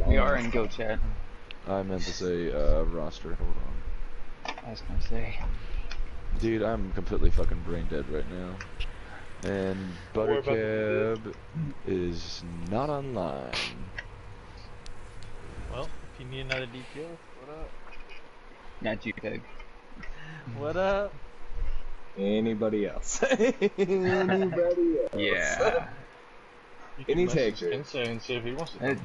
We are in Go Chat. I meant to say roster. Hold on. I was gonna say. Dude, I'm completely fucking brain dead right now. And Buttercab is not online. Well, if you need another DPS, what up? Not you, Peg. What up? Anybody else? Anybody else? Yeah. You Any can message taker. Kensei and see if he wants to.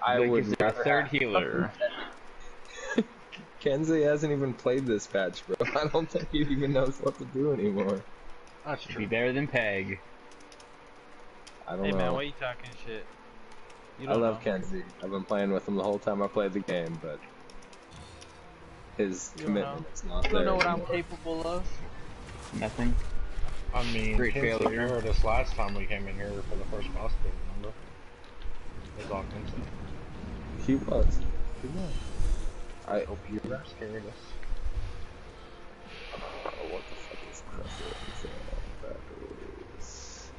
I Like, would is there a rather third have- healer? Kensei hasn't even played this patch, bro. I don't think he even knows what to do anymore. That's Should true. be better than Peg. I don't Hey know. man, why you talking shit? You I don't love know. Kensei. I've been playing with him the whole time I played the game, but his You don't commitment know. is not You there. don't know what I'm anymore. capable of? Nothing. I mean, Great Kensei, failure. you heard us last time we came in here for the first boss game, remember? It was all Kensei. He was. He was. I hope you scared us. What the fuck is Crusher? That is...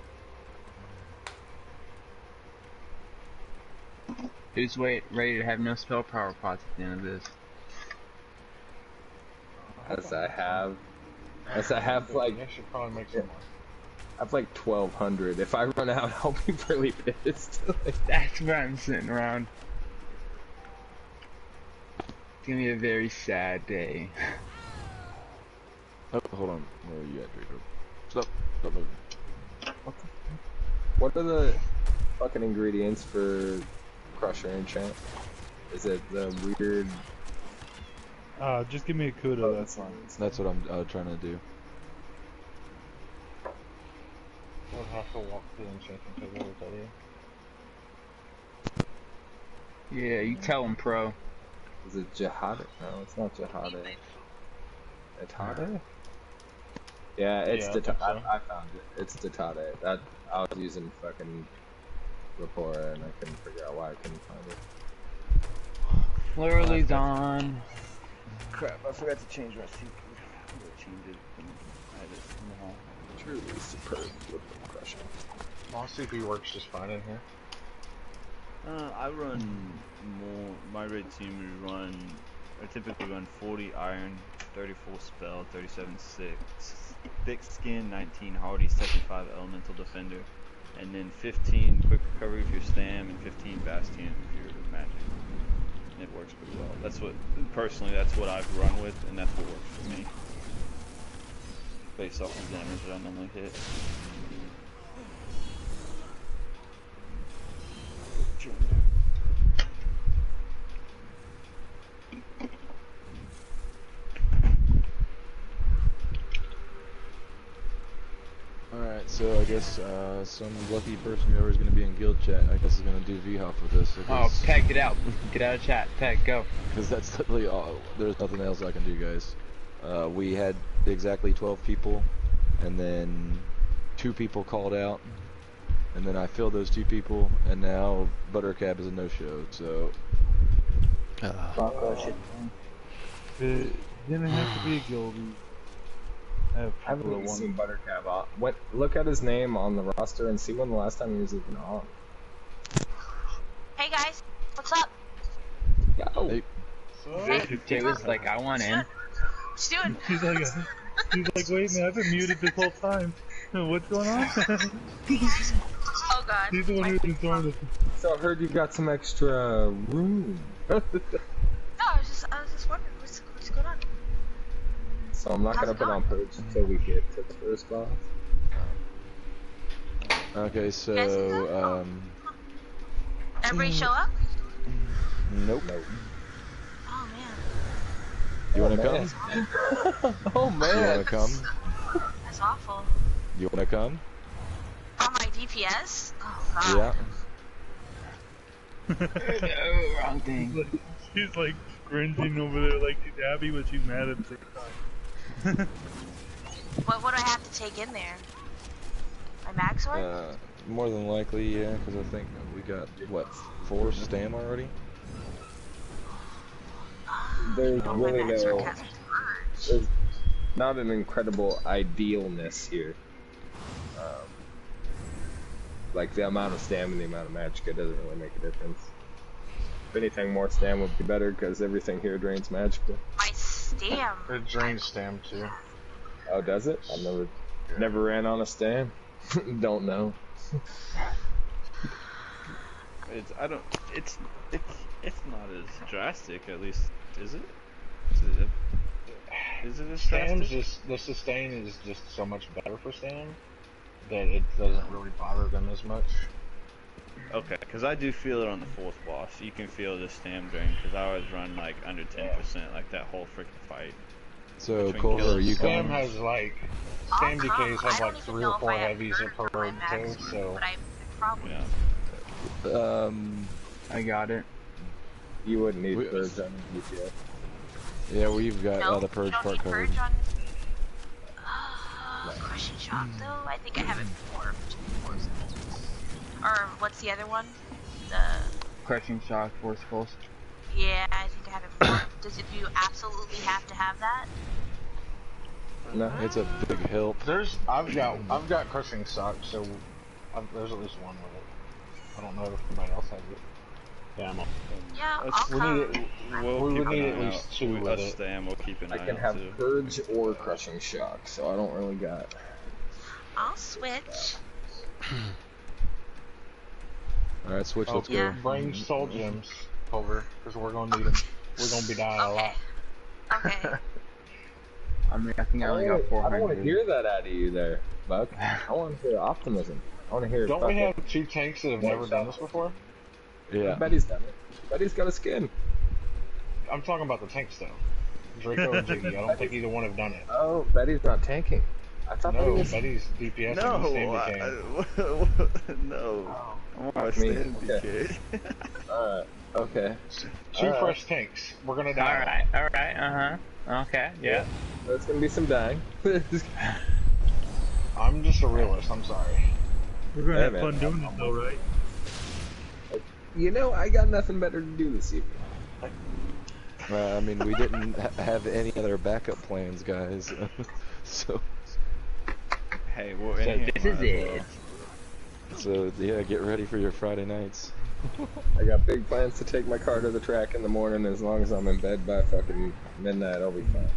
Who's ready to have no spell power pots at the end of this? As I have like, I should probably make some more. I have like 1,200. If I run out, I'll be really pissed. That's where I'm sitting around. It's gonna be a very sad day. Oh, hold on. Where are you at, Draco? Stop. Stop moving. What are the fucking ingredients for Crusher enchant? Is it the weird? Just give me a Kuda, that's fine. That's what I'm trying to do. I'll have to walk through the enchanting table to tell you. Yeah, you tell him, pro. Is it Jihad? No, it's not Jihad. Itade? Yeah, it's Yeah, I Ditade. think so. I found it. It's Ditade. That I was using fucking Rapora and I couldn't figure out why I couldn't find it. Literally dawn. Crap! I forgot to change my secret. I'm gonna change it. I just truly superb with the Crusher. My CP works just fine in here. I run more. My raid team I typically run 40 iron, 34 spell, 37 thick skin, 19 hardy, 75 elemental defender, and then 15 quick recovery if you're stam, and 15 bastion if you're magic. And it works pretty well. That's what that's what I've run with, and that's what works for me. Based off the damage that I normally hit. Alright, so I guess some lucky person whoever's going to be in guild chat, I guess is going to do vHOF with this. Oh, Peg, get out. Get out of chat. Peg, go. Because that's literally all. There's nothing else I can do, guys. We had exactly 12 people, and then 2 people called out, and then I filled those 2 people, and now Buttercab is a no-show, so... It didn't have to be a guild. I have I people haven't that seen want. Buttercap on. Look at his name on the roster and see when the last time he was even on. Hey guys, what's up? Yo. Hey. Jay was like, I want in. What you doing? He's like, wait man, I've been muted this whole time. What's going on? Oh god. He's the one who's been throwing this. So I heard you got some extra room. No, I was just wondering what's going on. So I'm not How's gonna it put on going? purge until we get to the first boss. Okay, so, Everybody show up? Nope. Oh man. You wanna come? Oh You man. wanna come? That's awful. You wanna come? On my DPS? Oh god. Yeah. No, wrong thing. She's like cringing over there, like she's happy, but she's mad at the same time. What would I have to take in there? My mag sword? More than likely, yeah, because I think we got, what, 4 stam already? There's Oh, my really mag sword no. has There's not an incredible idealness here. Like the amount of stamina, the amount of magicka doesn't really make a difference. anything, more stam would be better because everything here drains magically. My stam. It drains stam too. Oh, does it? I've never ran on a stam. Don't know. It's not as drastic, at least, is it? Is it as Stam's drastic? just the sustain is just so much better for stam that it doesn't really bother them as much. Okay, because I do feel it on the fourth boss. You can feel the stam drain, because I always run like under 10%, like that whole freaking fight. So, Between Cole, kills. are you Stam coming? has like I'll stam come. decays have I like don't 3 even or know if 4 I have heavies heard per for my road max too, route, so but I probably. Yeah. I got it. You wouldn't need purge on DPS. Yeah, we've got No, the purge you don't part need covered. purge on. Crushing shock though. I think I have it morphed. Or what's the other one? The. Crushing shock, force pulse. Yeah, I think I have it morphed. Does it do absolutely have to have that? No. It's a big help. I've got crushing shock, so there's at least one with it. I don't know if anybody else has it. Yeah, I'm on. Yeah, Let's- I'll We come. need it. We'll We keep would an need eye at least out. 2 with Us it. Stam, we'll keep an I eye can out have too. purge or crushing shock, so I don't really got. I'll switch. Alright, switch, let's Yeah. go. Bring soul gems over, because we're gonna need them. We're gonna be dying a lot. Okay. I mean, I think I only got I don't want to 400. hear that out of you there, Buck. I want to hear optimism. I want to hear. Don't we fucking- have 2 tanks that have never done this before? Yeah. Betty's done it. Betty's got a skin. I'm talking about the tanks though. Draco and Jiggy. I don't think either one have done it. Oh, Betty's not tanking. I thought No, Betty was. Betty's DPS and the same decay. No. I want my Fuck me. stand Okay. DK. Alright. Okay. 2 Alright. fresh tanks. We're gonna die. Alright, okay, yeah. There's gonna be some dying. I'm just a realist. I'm sorry. We're gonna Hey, have man. fun doing it though, right? You know, I got nothing better to do this evening. I mean, we didn't have any other backup plans, guys. so, Hey, we're So in here. this is might as it. well. so yeah, get ready for your Friday nights. I got big plans to take my car to the track in the morning. As long as I'm in bed by fucking midnight, I'll be fine.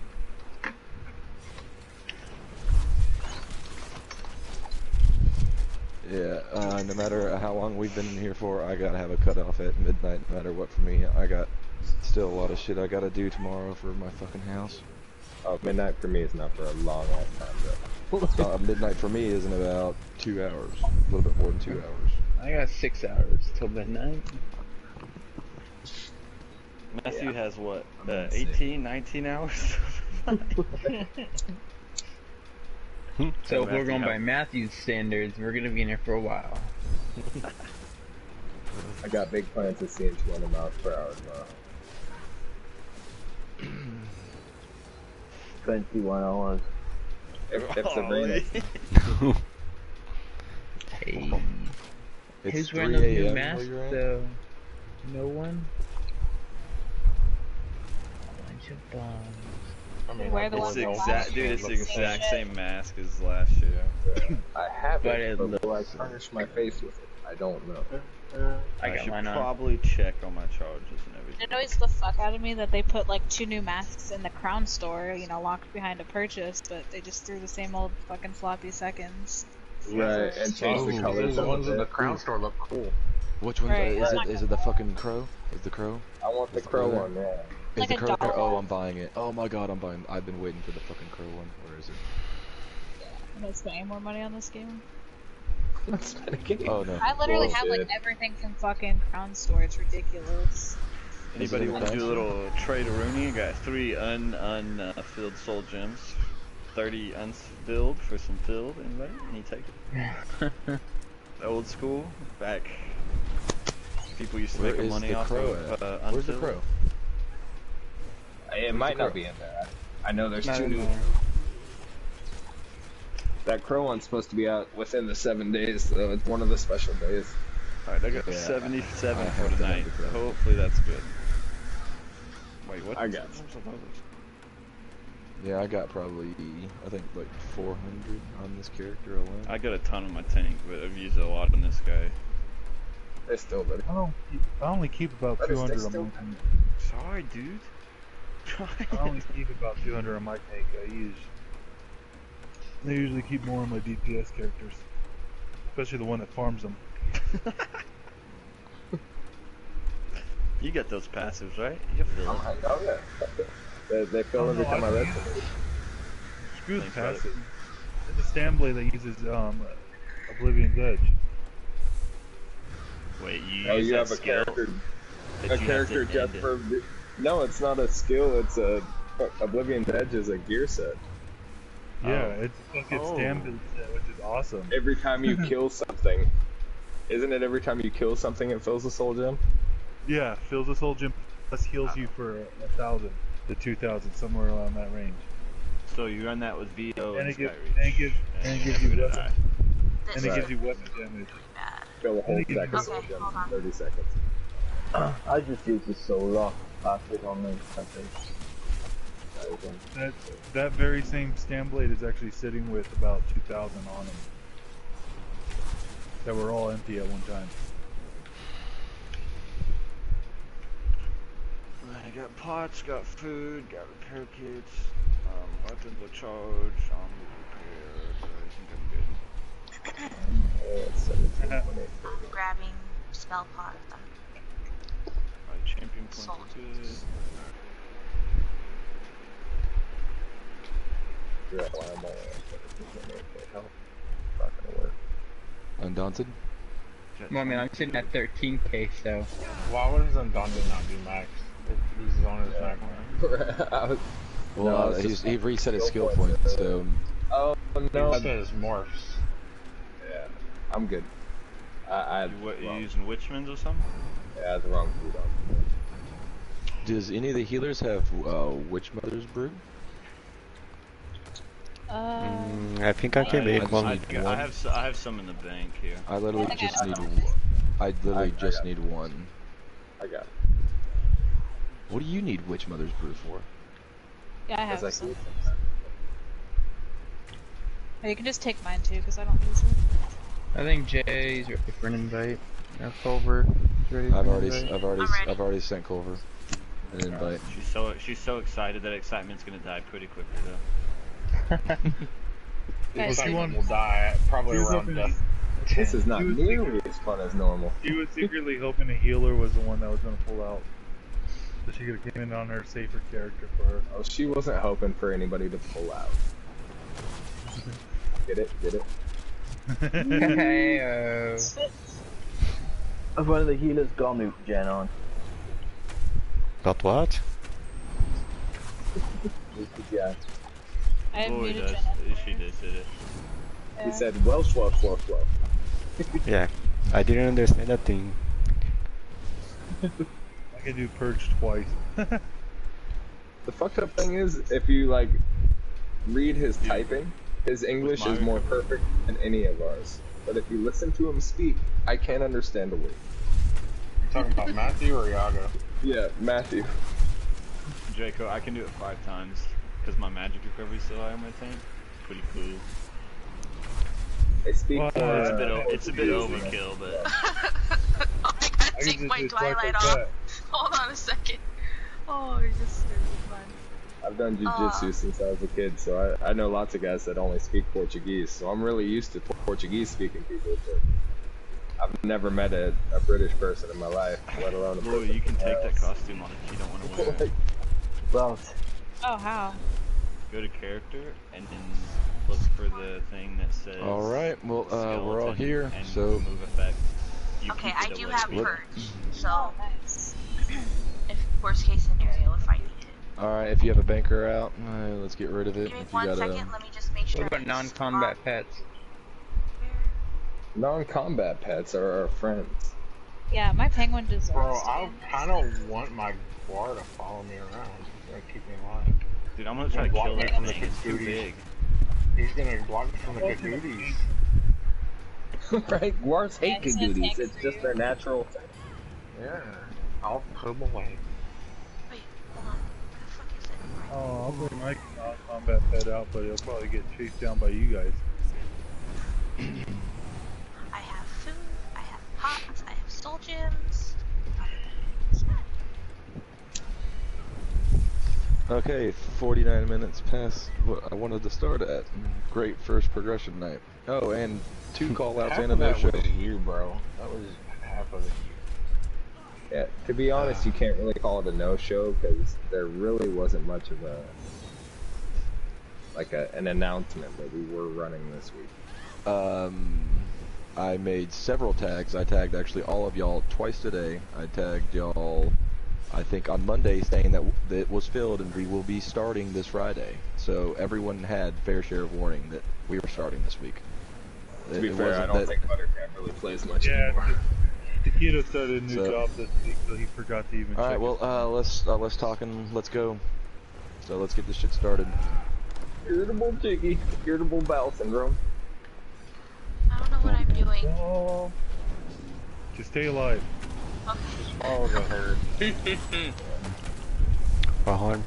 Yeah, no matter how long we've been in here for, I gotta have a cutoff at midnight, no matter what for me. I got still a lot of shit I gotta do tomorrow for my fucking house. Oh, midnight for me is not for a long ass time, though. Midnight for me is in about 2 hours. A little bit more than 2 hours. I got 6 hours till midnight. Matthew has what? I'm gonna 18, 19 hours? So if we're Matthew, going by how- Matthew's standards, we're gonna be in here for a while. I got big plans to see in 20 miles per hour tomorrow. 21 hours. If the rain. Hey. It's Who's 3 wearing those new a.m. masks where you're at? though? No one? Bunch of bums. I mean, Wear I the bought It's one the from exact, last dude. year. It's the looking exact shit. same mask as last year. I have But it, it but will I looks- tarnish my face with it? I don't know. I got should mine on. probably check on my charges and everything. It annoys the fuck out of me that they put like 2 new masks in the Crown store, you know, locked behind a purchase, but they just threw the same old fucking floppy seconds. Right, and change the Oh, colors the of ones in the it. Crown store look cool. Which one's Right, is I'm it? not Is it the fucking crow? Is the crow? I want the Is the crow color? one, yeah. Is Like the a crow there? doll. Oh, I'm buying it. Oh my god, I'm buying. I've been waiting for the fucking crow one. Where is it? I'm not spending more money on this game. Let's spend a game. Oh no. I literally have like Bullshit. everything from fucking Crown store. It's ridiculous. Anybody it want to do a fancy? little trade of Rooney? I got 3 unfilled soul gems, 30 unfilled for some filled. Anybody? Any take it? Old school, back. People used to Where make is money the off crow of at? Where's the unfilled. crow? It might the not crow? be in there. I know there's Not 2 in new. there. That crow one's supposed to be out within the 7 days, so it's one of the special days. Alright, I got Yeah, 77 I for have to have tonight. the crow. Hopefully that's good. Wait, what? I got Yeah, I got probably, I think like 400 on this character alone. I got a ton on my tank, but I've used a lot on this guy. They're still living. I only keep about But is 200 they on still my tank. Sorry, dude. I only keep about 200 on my tank. They usually keep more on my DPS characters, especially the one that farms them. You get those passives, right? You feel it. Oh yeah. They fill every time I red them. Screw the Thanks, brother. passive. There's a stand blade that uses Oblivion's Edge. Wait, you Oh, use you that have a skill? character. that A you have character to just end for. No, it's not a skill. It's a Oblivion's Edge is a gear set. Yeah, Oh. it's a fucking stand blade set, which is awesome. Every time you kill something, isn't it? Every time you kill something, it fills the soul gem. Yeah, fills the soul gem plus heals you for 1,000 to 2,000, somewhere around that range. So you run that with VO And and it gives, Skyreach. and it gives you you're weapon, gonna die. and it gives you weapon damage. Fill a whole Okay, second soul gem in 30 seconds. I just use the solar passive on the That very same stand blade is actually sitting with about 2,000 on them. That were all empty at one time. I got pots, got food, got repair kits, weapons are charged, I think I'm good. I'm grabbing spell pot. My champion points are good. Yeah, why am I not gonna work. Undaunted? Well, I mean, I'm sitting at 13k, so. Why would Undaunted not be max? He's on his max. Well, he reset his skill points, so. Oh no! He says morphs. Yeah, I'm good. You using Witchman's or something? Yeah, I had the wrong food on. Does any of the healers have Witch Mother's Brew? I think I can make one. I have some in the bank here. I literally just need. I literally just need one. I got it. What do you need Witch Mother's Brew for? Yeah, I have some. Oh, you can just take mine too, because I don't use it. I think Jay's ready for an invite. Now Culver is ready for I've an invite. I've already sent Culver an invite. She's so excited. That excitement's gonna die pretty quickly though. Excitement will die probably around death. This is not nearly as fun as normal. She was secretly hoping a healer was the one that was going to pull out. So she could have came in on her safer character for her. Oh, she wasn't hoping for anybody to pull out. Get it? Get it? Hey, I've one of the healers got me Gen on. Got what? Yeah. I have muted does. Jen. She did it. He said, Welsh. Yeah, I didn't understand that thing. I can do purge twice. The fucked up thing is, if you like read his typing, his English is more perfect than any of ours. But if you listen to him speak, I can't understand a word. You talking about Matthew or Iago? Yeah, Matthew. Draco, I can do it 5 times because my magic recovery's so high on my tank. Pretty cool. I speak Well, it's a bit overkill, but I gotta take my Twilight off. Hold on a second. Oh, you're just really fun. I've done jiu-jitsu since I was a kid, so I know lots of guys that only speak Portuguese, so I'm really used to Portuguese-speaking people, but I've never met a British person in my life, let alone a person. you can take that costume on if you don't want to wear it. Well, Oh, how? Go to character and then look for the thing that says. All right, well, we're all skeleton here, and so. move effect. You Okay, keep I it do away. have Look. purge, so Oh, nice. if worst case scenario, if I need it. All right, if you have a banker out, let's get rid of it. Give me If you 1 got second, let me just make sure. What about non-combat pets? Non-combat pets are our friends. Yeah, my penguin deserves Bro, to I be. kind of want my guard to follow me around. He's gonna keep me alive. Dude, I'm gonna try to block kill me that from the thing. It's too Cthulhu. big. He's gonna block me from the Cthulhu. Right? Guars hate Yeah, it's gonna Caduties, tank it's for just you. their natural thing. Yeah, I'll put him away. Wait, hold on. Where the fuck is it? Oh, I'll bring my non-combat pet out, but he'll probably get chased down by you guys. I have food, I have pots, I have soul gyms. Okay, 49 minutes past what I wanted to start at. Great first progression night. Oh, and 2 call-outs Half and a of that no-show. was you, bro. That was half of it you. Yeah, to be honest, you can't really call it a no-show because there really wasn't much of a an announcement that we were running this week. I made several tags. I tagged actually all of y'all twice today. I tagged y'all, I think, on Monday saying that it was filled and we will be starting this Friday. So everyone had fair share of warning that we were starting this week. To be fair, I don't think Buttercat really plays much anymore. Taquito started a new job this week, so he forgot to even check. Alright, well, let's talk and let's go. So let's get this shit started. Irritable Jiggy. Irritable bowel syndrome. I don't know what I'm doing. Oh. Just stay alive. Okay. Just follow the herd. Behind.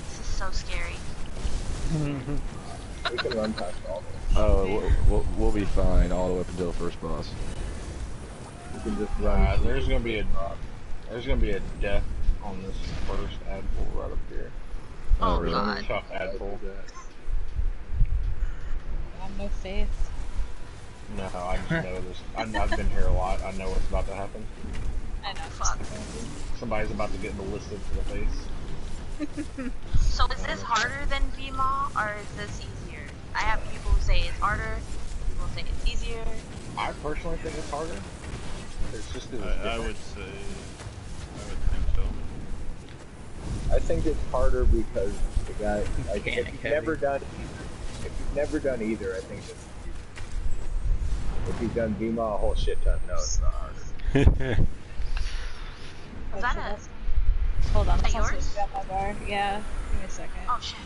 This is so scary. We can run past all this. Oh, we'll be fine all the way up until the first boss. We can just run. There's gonna be a death on this first ad pool right up here. Oh, really? God. Tough ad pool. I have no faith. No, I just know this. I've been here a lot. I know what's about to happen. I know. Fuck. Somebody's about to get ballisted to the face. So is this harder than VMAW, or is this easier? I have people who say it's harder, people say it's easier. I personally think it's harder. It's just I would think so. I think it's harder because the guy, like, if you've never done either, I think it's easy. If you've done VMA a whole shit ton, no, it's not harder. Was that a... Hold on, Is that someone's yours? supposed to be at my bar. Yeah, give me a second. Oh shit.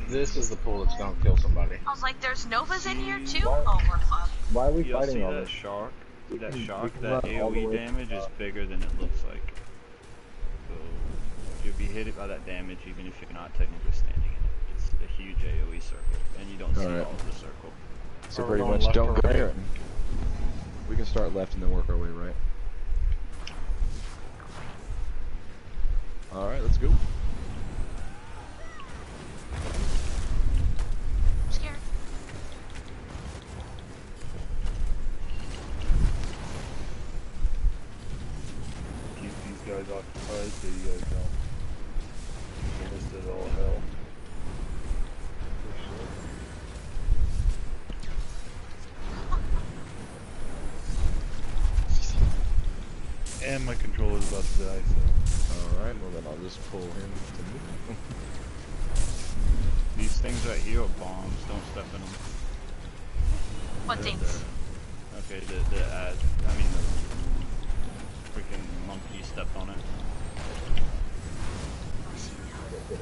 This is the pool that's gonna kill somebody. I was like, there's Novas in here too? Oh, we're fucked. Why are we You'll fighting see all that this? shark. That we shark, can that run all the AoE way damage is bigger than it looks like. So you'll be hit by that damage even if you're not technically standing in it. It's a huge AoE circle, and you don't see Alright. all of the circle. So Are we pretty going much left don't or go right? near it. We can start left and then work our way right. Alright, let's go. I'm scared. Keep these guys occupied so you guys don't miss it all hell. And my controller's about to die, so. Alright, well then I'll just pull him to me. These things right here are bombs. Don't step in them. What things? Okay, I mean the freaking monkey stepped on it.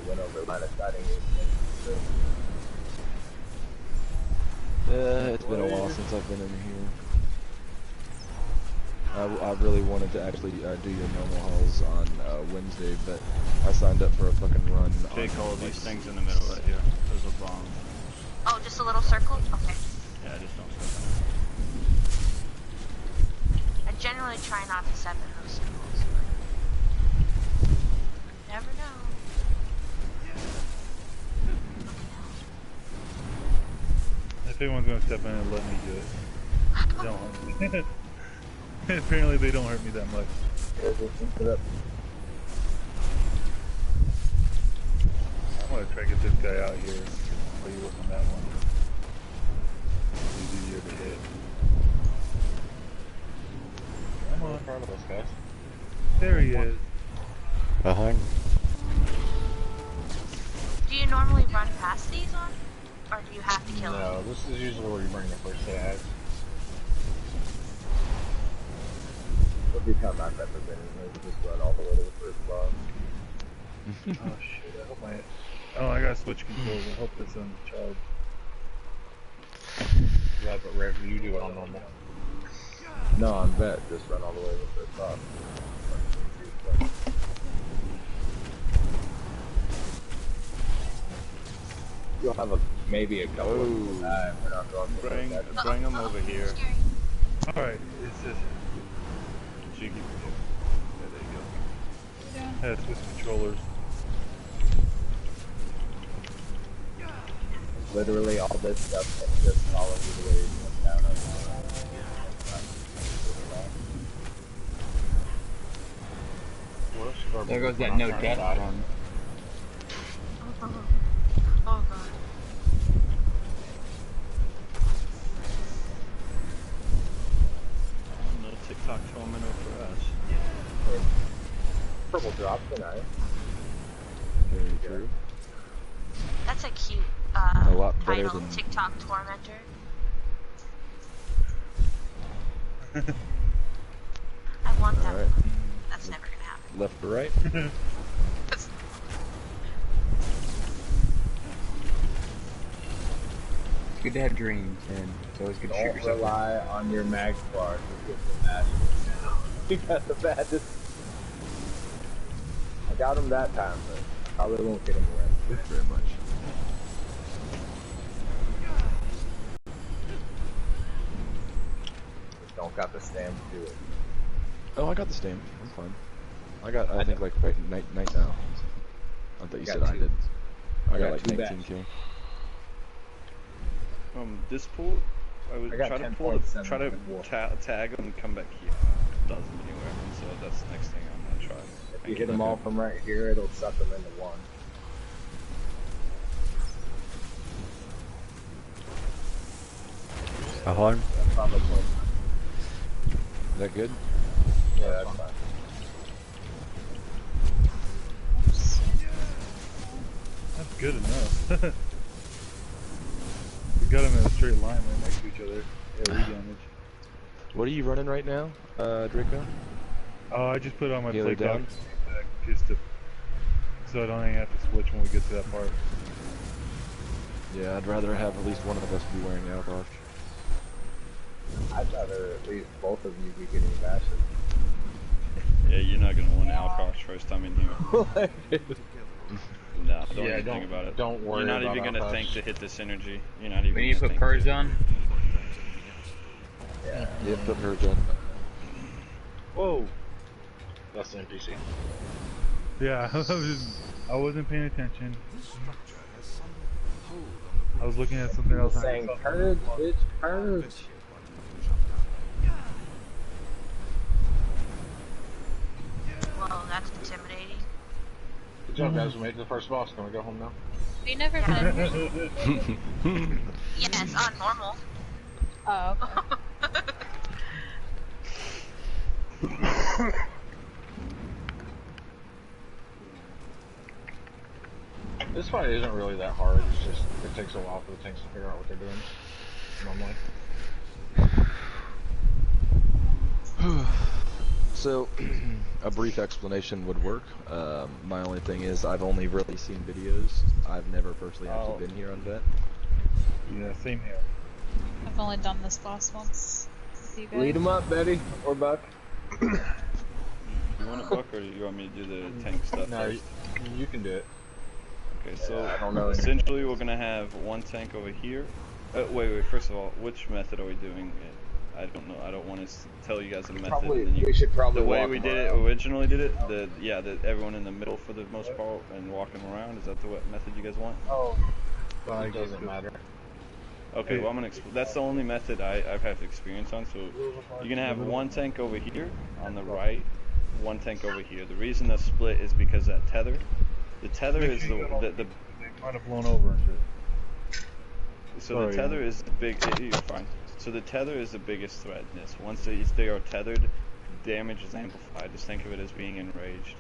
Went over line of sighting. It's been a while since I've been in here. I really wanted to actually do your normal hauls on Wednesday, but I signed up for a fucking run. Take all of these things in the middle right here. Those are bombs. Oh, just a little circle? Okay. Yeah, just don't step in it. I generally try not to step in those circles, but... Never know. If anyone's gonna step in and let me do it. Don't hurt me. Apparently they don't hurt me that much. I'm gonna try to get this guy out here while you work on that one. It's easier to hit. Come on. In front of us, guys. There he is. Behind. Do you normally run past these on? Or do you have to kill them? No, this is usually where you bring your first hit ads. If you come back representing, we just run all the way to the first boss. Oh shit, I hope I gotta switch controls. I hope this on charge. Yeah, but Rev, you do it on normal. No, on vet, just run all the way to the first boss. You'll have maybe a couple of people die. We're not going for that. Bring them over here. Alright, it's just... Jiggy. Yeah, there you go. Switch controllers. Literally all this stuff can just follow you the way you went down on There goes that no death run. Oh god. No TikTok tormentor for us. Purple drops are nice. Very true. That's a cute A lot better title, than- TikTok tormentor. I want that. Alright. That's never gonna happen. Left or right? It's good to have dreams, and it's always good to shoot Don't yourself. rely on your mag squad to get the match. You got the baddest. I got him that time, but probably won't get him the rest. Very much. Just don't got the stamp to do it. Oh, I got the stamp. I'm fine. I think like right night now. I thought you said I did. I got like 19k. This pool, I would I got try to 10.7 try to in wolf. tag him and come back here. Doesn't anywhere, so that's the next thing I'm gonna try. If you hit them all from right here, it'll suck them into one. A horn? That's probably Is that good? yeah, that's fine. That's good enough. We got them in a straight line right next to each other. Yeah, re-damage. What are you running right now, Draco? Oh, I just put on my Healer plate down? down just to, so I don't even have to switch when we get to that part. Yeah, I'd rather have at least one of us be wearing Alcoff. I'd rather at least both of you be getting bashes. Yeah, you're not gonna win Alcross first time in here. No, don't even think about it. Don't worry. You're not about even gonna Alcross. think to hit this energy. You're not even. We need to gonna put think purrs on. Yeah. Yeah, put her done. Whoa. That's the NPC. Yeah, I wasn't paying attention. I was looking at something else. Saying purge, bitch, purge. Whoa, that's intimidating. Good job, guys. We made it to the first boss. Can we go home now? We never finished. Yes, on normal. Oh, okay. This fight isn't really that hard. It's just it takes a while for the tanks to figure out what they're doing. Normally. So, a brief explanation would work. My only thing is I've only really seen videos. I've never personally actually been here on Vet. Yeah, same here. I've only done this boss once with you guys. Lead him up, Betty, or Buck. You want a Buck, or do you want me to do the tank stuff No, first? you can do it. Okay, so I don't know. essentially we're gonna have one tank over here. Wait. First of all, which method are we doing? I don't know. I don't want to tell you guys the method. Probably, and then we should probably the way walk we him did around. it originally did it. The everyone in the middle for the most part and walking around. Is that the method you guys want? Oh, it doesn't matter. Okay, well I'm gonna. That's the only method I've had experience on. So you're gonna have one tank over here on the right, one tank over here. The reason that's split is because that tether. The tether is the They might have blown over and shit. So Sorry, the tether is the big. You're fine. So the tether is the biggest threat in this. Once they are tethered, damage is amplified. Just think of it as being enraged.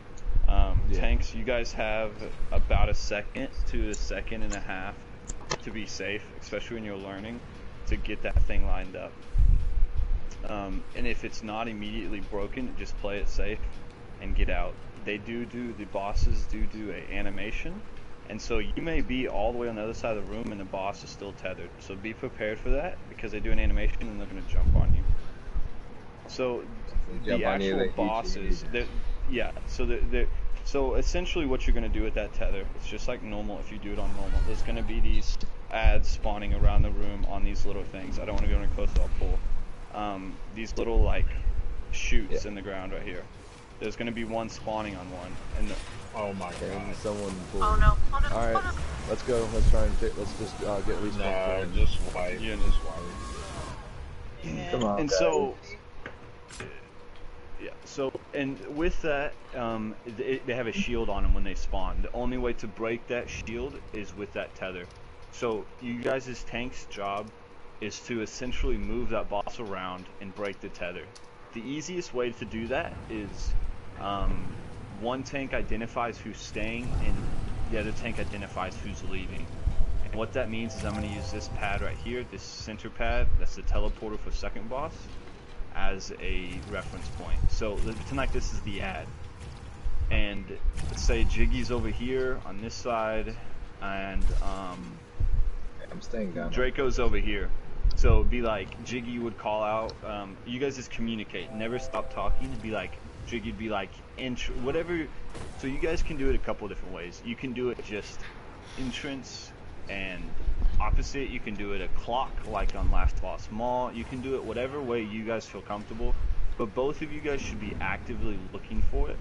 Tanks, you guys have about a second to a second and a half to be safe, especially when you're learning, to get that thing lined up. And if it's not immediately broken, just play it safe and get out. The bosses do a animation. And so you may be all the way on the other side of the room and the boss is still tethered. So be prepared for that because they do an animation and they're going to jump on you. So the actual bosses, So essentially what you're going to do with that tether, it's just like normal if you do it on normal. There's going to be these ads spawning around the room on these little things. I don't want to go any closer, I'll pull. These little like chutes in the ground right here. There's going to be one spawning on one. And oh my god. Someone pulled. Oh no. Oh no. Alright, Oh no. let's go. Let's try and let's just get respawn. No, just wipe. Yeah. Just wipe. Yeah. Come on, And guys. so, yeah. So, and with that, they have a shield on them when they spawn. The only way to break that shield is with that tether. So, you guys' tank's job is to essentially move that boss around and break the tether. The easiest way to do that is one tank identifies who's staying and the other tank identifies who's leaving. And what that means is I'm going to use this pad right here, this center pad, that's the teleporter for second boss, as a reference point. So pretend like this is the ad. And let's say Jiggy's over here on this side, and I'm staying down. Draco's over here. So it'd be like Jiggy would call out, you guys just communicate, never stop talking. It'd be like Jiggy'd be like whatever. So you guys can do it a couple different ways. You can do it just entrance and opposite. You can do it a clock like on Last Boss Mall. You can do it whatever way you guys feel comfortable, but both of you guys should be actively looking for it,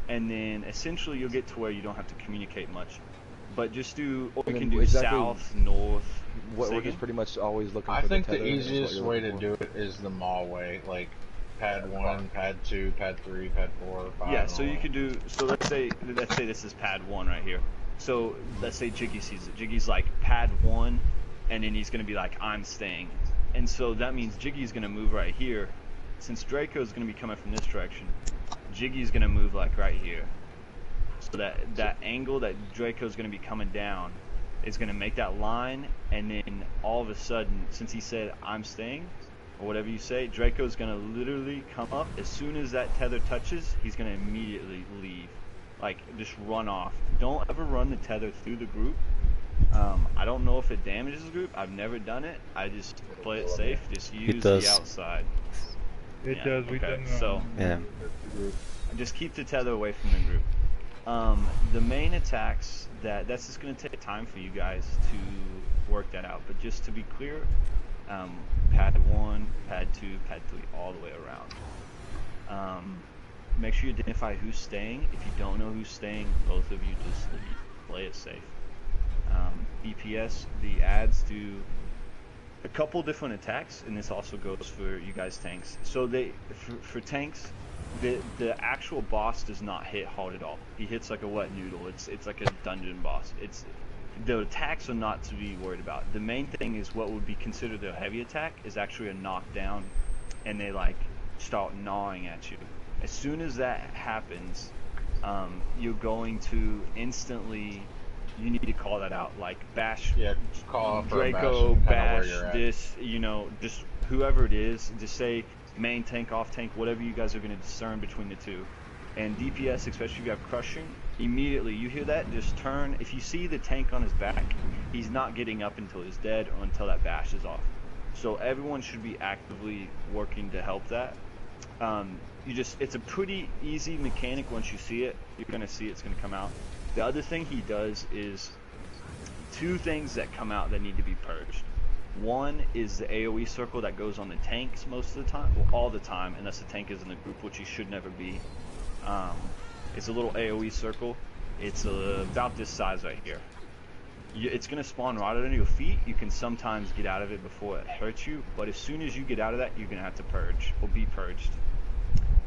and then essentially you'll get to where you don't have to communicate much, but just do, or you can do south, north. We're just pretty much always looking I for think the tether. the is what easiest you're way to looking do it is the mall way, like pad 1, pad 2, pad 3, pad 4, 5. Yeah, so you could do, so let's say this is pad 1 right here. So let's say Jiggy sees it. Jiggy's like pad 1, and then he's gonna be like, I'm staying. And so that means Jiggy's gonna move right here. Since Draco's gonna be coming from this direction, Jiggy's gonna move like right here. So that angle that Draco's gonna be coming down is gonna make that line, and then all of a sudden, since he said I'm staying, or whatever you say, Draco's gonna literally come up. As soon as that tether touches, he's gonna immediately leave. Like, just run off. Don't ever run the tether through the group. I don't know if it damages the group. I've never done it. I just play it safe. Just use the outside. It does. We okay, done so Yeah. just keep the tether away from the group. The main attacks, that's just going to take time for you guys to work that out. But just to be clear, pad 1, pad 2, pad 3, all the way around. Make sure you identify who's staying. If you don't know who's staying, both of you just leave. Play it safe. BPS, the ads do a couple different attacks, and this also goes for you guys tanks. So for tanks, the actual boss does not hit hard at all. He hits like a wet noodle. It's like a dungeon boss. The attacks are not to be worried about. The main thing is what would be considered a heavy attack is actually a knockdown, and they like start gnawing at you. As soon as that happens, you're going to instantly, you need to call that out, like bash, call Draco, bash this, just whoever it is, just say main tank, off tank, whatever you guys are going to discern between the two. And DPS, especially if you have crushing, immediately you hear that, just turn. If you see the tank on his back, he's not getting up until he's dead or until that bash is off. So everyone should be actively working to help that. It's a pretty easy mechanic. Once you see it, you're going to see it's going to come out. The other thing he does is two things that come out that need to be purged. One is the AoE circle that goes on the tanks most of the time, well, all the time, unless the tank is in the group, which he should never be. It's a little AoE circle. It's about this size right here. It's going to spawn right under your feet. You can sometimes get out of it before it hurts you, but as soon as you get out of that, you're going to have to purge, or be purged.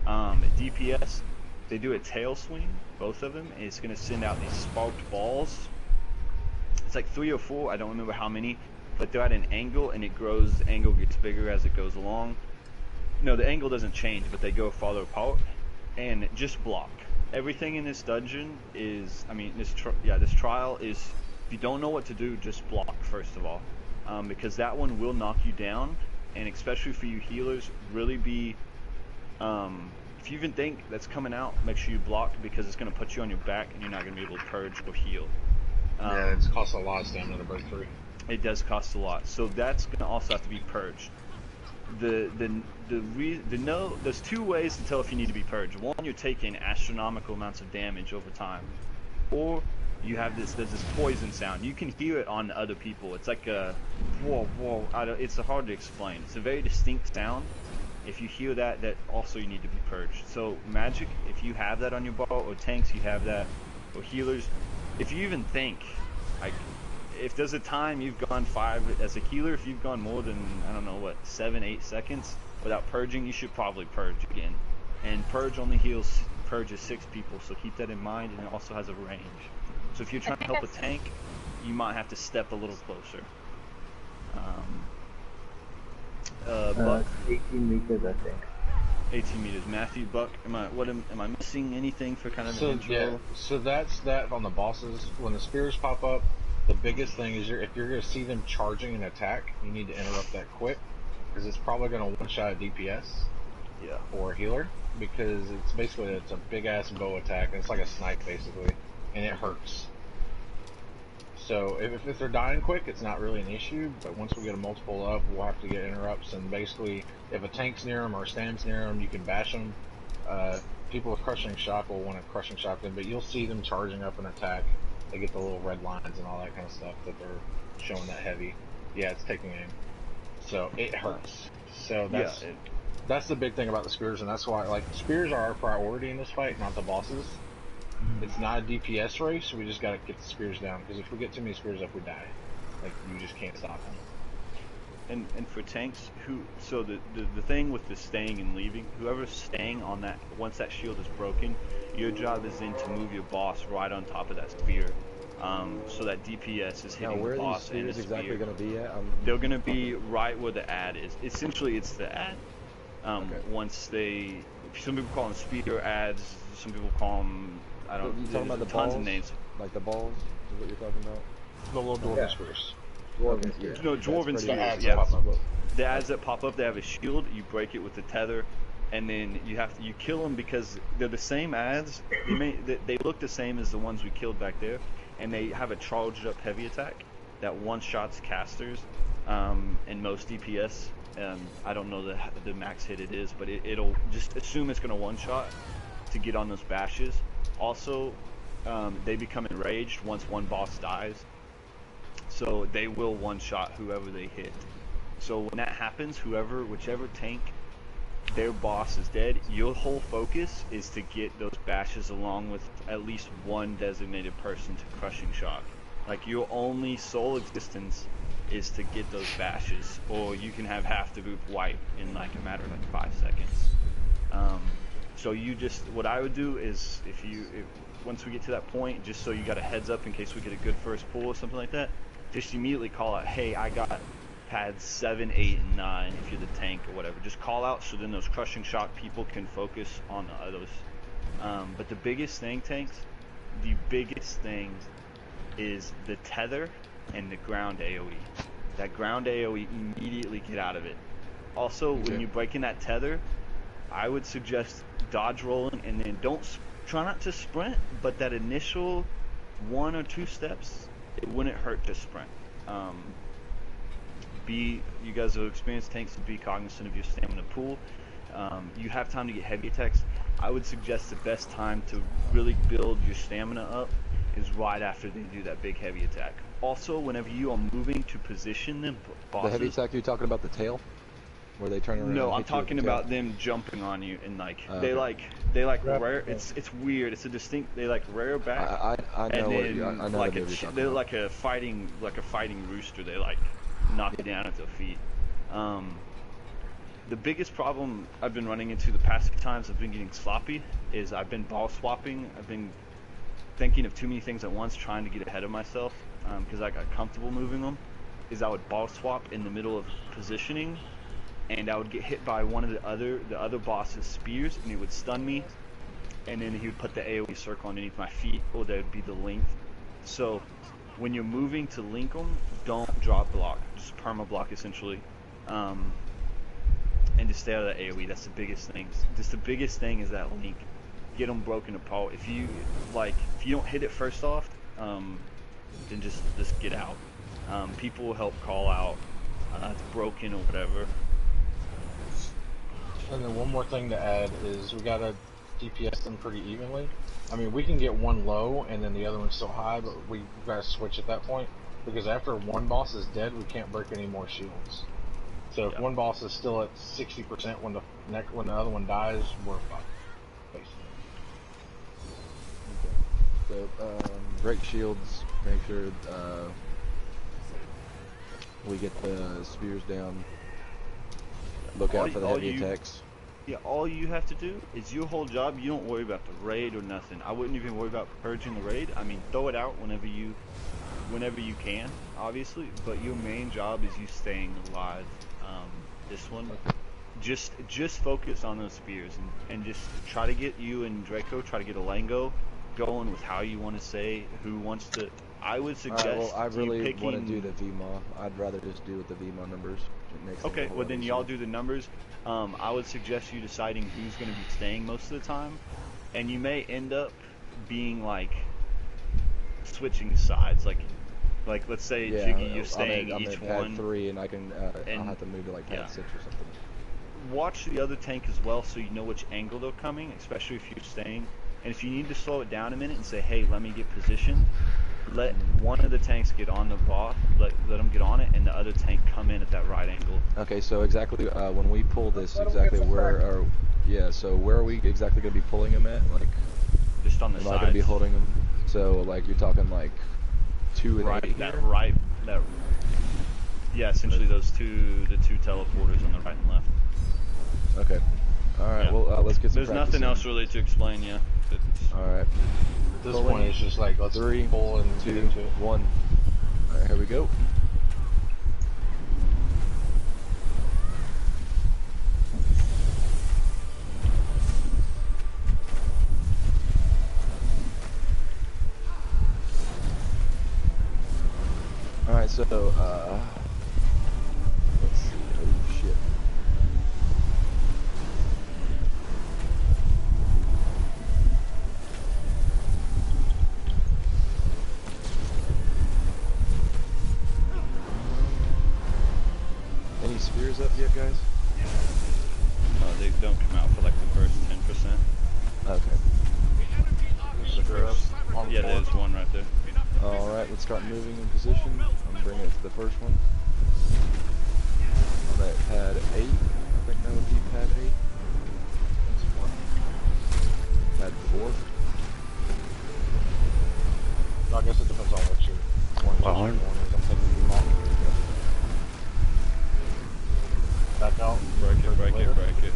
DPS, they do a tail swing, both of them, and it's going to send out these sparked balls. It's like 3 or 4, I don't remember how many, but they're at an angle, and it grows, the angle gets bigger as it goes along. No, the angle doesn't change, but they go farther apart, and just block. Everything in this dungeon is, this trial is, if you don't know what to do, just block first of all, because that one will knock you down, and especially for you healers, really be, if you even think that's coming out, make sure you block, because it's going to put you on your back, and you're not going to be able to purge or heal. Yeah, it costs a lot of stamina to break through. It does cost a lot, so that's going to also have to be purged. there's two ways to tell if you need to be purged. One, you're taking astronomical amounts of damage over time, or there's this poison sound. You can hear it on other people. It's like a whoa, whoa. It's hard to explain. It's a very distinct sound. If you hear that, also you need to be purged. So magic, if you have that on your ball, or tanks, you have that, or healers, if you even think, like, if there's a time you've gone 5 as a healer, if you've gone more than, I don't know what, 7-8 seconds without purging, you should probably purge again. And purge only purges 6 people, so keep that in mind, and it also has a range. So if you're trying to help a tank, you might have to step a little closer. Buck? 18 meters, I think. 18 meters. Matthew, Buck, am I missing anything for kind of an intro? Yeah, so that's that on the bosses. When the spears pop up, the biggest thing is if you're going to see them charging an attack, you need to interrupt that quick, because it's probably going to one-shot a DPS. Yeah. Or a healer, because it's a big-ass bow attack, and it's like a snipe, basically, and it hurts. So if they're dying quick, it's not really an issue, but once we get a multiple up, we'll have to get interrupts, and basically, if a tank's near them or a stand's near them, you can bash them. People with crushing shock will want to crushing shock them, but you'll see them charging up an attack. They get the little red lines and all that kind of stuff that they're showing that heavy. Yeah, it's taking aim. So it hurts. So that's the big thing about the spears, and that's why, like, spears are our priority in this fight, not the bosses. It's not a DPS race, we just gotta get the spears down, because if we get too many spears up, we die. Like, you just can't stop them. And for tanks, so the thing with the staying and leaving, whoever's staying on that, once that shield is broken, your job is then to move your boss right on top of that spear. So that DPS is hitting the boss and the spear. Where are these spears exactly going to be at? They're going to be right where the ad is. Essentially, it's the ad. Okay. Once some people call them spear ads, some people call them, I don't know, you talking about the tons balls? of names. Like the balls is what you're talking about? The little dwarven spears. Dwarven spears. No, dwarven spears. Yeah. The ads that pop up, they have a shield. You break it with the tether, and then you kill them because they're the same ads. They look the same as the ones we killed back there, and they have a charged up heavy attack that one-shots casters and most DPS. I don't know the max hit it is, but it'll just assume it's going to one-shot to get on those bashes. Also, they become enraged once one boss dies, so they will one-shot whoever they hit. So when that happens, whichever tank, their boss is dead, your whole focus is to get those bashes along with at least one designated person to crushing shock. Like, your only sole existence is to get those bashes, or you can have half the group wipe in like a matter of like 5 seconds. So what I would do is, once we get to that point, just so you got a heads up in case we get a good first pull or something like that, just immediately call out, hey, I got pads 7, 8, and 9 if you're the tank or whatever. Just call out so then those crushing shock people can focus on the others. But the biggest thing, tanks, is the tether and the ground AoE. That ground AoE, immediately get out of it. Also, when you're breaking that tether, I would suggest dodge rolling, and then try not to sprint, but that initial 1 or 2 steps, it wouldn't hurt to sprint. You guys are experienced tanks, so be cognizant of your stamina pool. You have time to get heavy attacks. I would suggest the best time to really build your stamina up is right after they do that big heavy attack. Also, whenever you are moving to position them, bosses, the heavy attack, you're talking about the tail? Where they turn around? No, I'm talking about them jumping on you, and they like rare. It's weird. It's a distinct. They like rare back. I know. I know like they're like a fighting rooster. They like knock it down at their feet. The biggest problem I've been running into the past few times I've been getting sloppy is I've been ball swapping. I've been thinking of too many things at once, trying to get ahead of myself because I got comfortable moving them. Is I would ball swap in the middle of positioning, and I would get hit by one of the other boss's spears, and it would stun me, and then he would put the AoE circle underneath my feet, or that would be the link. So when you're moving to link them, don't drop block, just perma block essentially, and just stay out of the AoE. That's the biggest thing. Just the biggest thing is that link. Get them broken apart. If you don't hit it first off, then just get out. People will help call out it's broken or whatever. And then one more thing to add is we gotta DPS them pretty evenly. I mean, we can get one low and then the other one's still high, but we gotta switch at that point because after one boss is dead, we can't break any more shields. So if one boss is still at 60% when the other one dies, we're fucked, basically. So break shields. Make sure we get the spears down. Look out for the heavy attacks. Yeah, all you have to do is your whole job. You don't worry about the raid or nothing. I wouldn't even worry about purging the raid. I mean, throw it out whenever you can, obviously. But your main job is you staying alive. This one, just focus on those spears and just try to get you and Draco. Try to get a Lango going with how you want to say who wants to. I would suggest. Well, I really want to picking... do the VMA. I'd rather just do with the VMA numbers. Okay, well then y'all do the numbers. I would suggest you deciding who's going to be staying most of the time, and you may end up being like switching sides. Like let's say Jiggy, you're staying I'm each at pad one. 3, and I can I'll have to move to like pad 6 or something. Watch the other tank as well, so you know which angle they're coming, especially if you're staying. And if you need to slow it down a minute and say, hey, let me get positioned. Let one of the tanks get on the boss, let them get on it, and the other tank come in at that right angle. Okay, so exactly when we pull this, exactly where are, so where are we exactly going to be pulling them at? Like, just on the sides. sides. Am I going to be holding them? So, like, you're talking like 2 and 8 here? Yeah, essentially the two teleporters on the right and left. Okay. Alright, well, let's get some There's nothing else really to explain, yeah. Alright. At this point, it's just like, let's 3, pull and 2, get into it. 1. Alright, here we go. Alright, so, let's see. Oh, shit. Any spears up yet, guys? They don't come out for like the first 10%. Okay. Yeah, there's one right there. Alright, let's start moving in position. I'm bringing it to the first one. I'm at pad 8. I think that would be pad 8. Pad 4. I guess it depends on what you're going to. I'm thinking you might. Back out. Break it.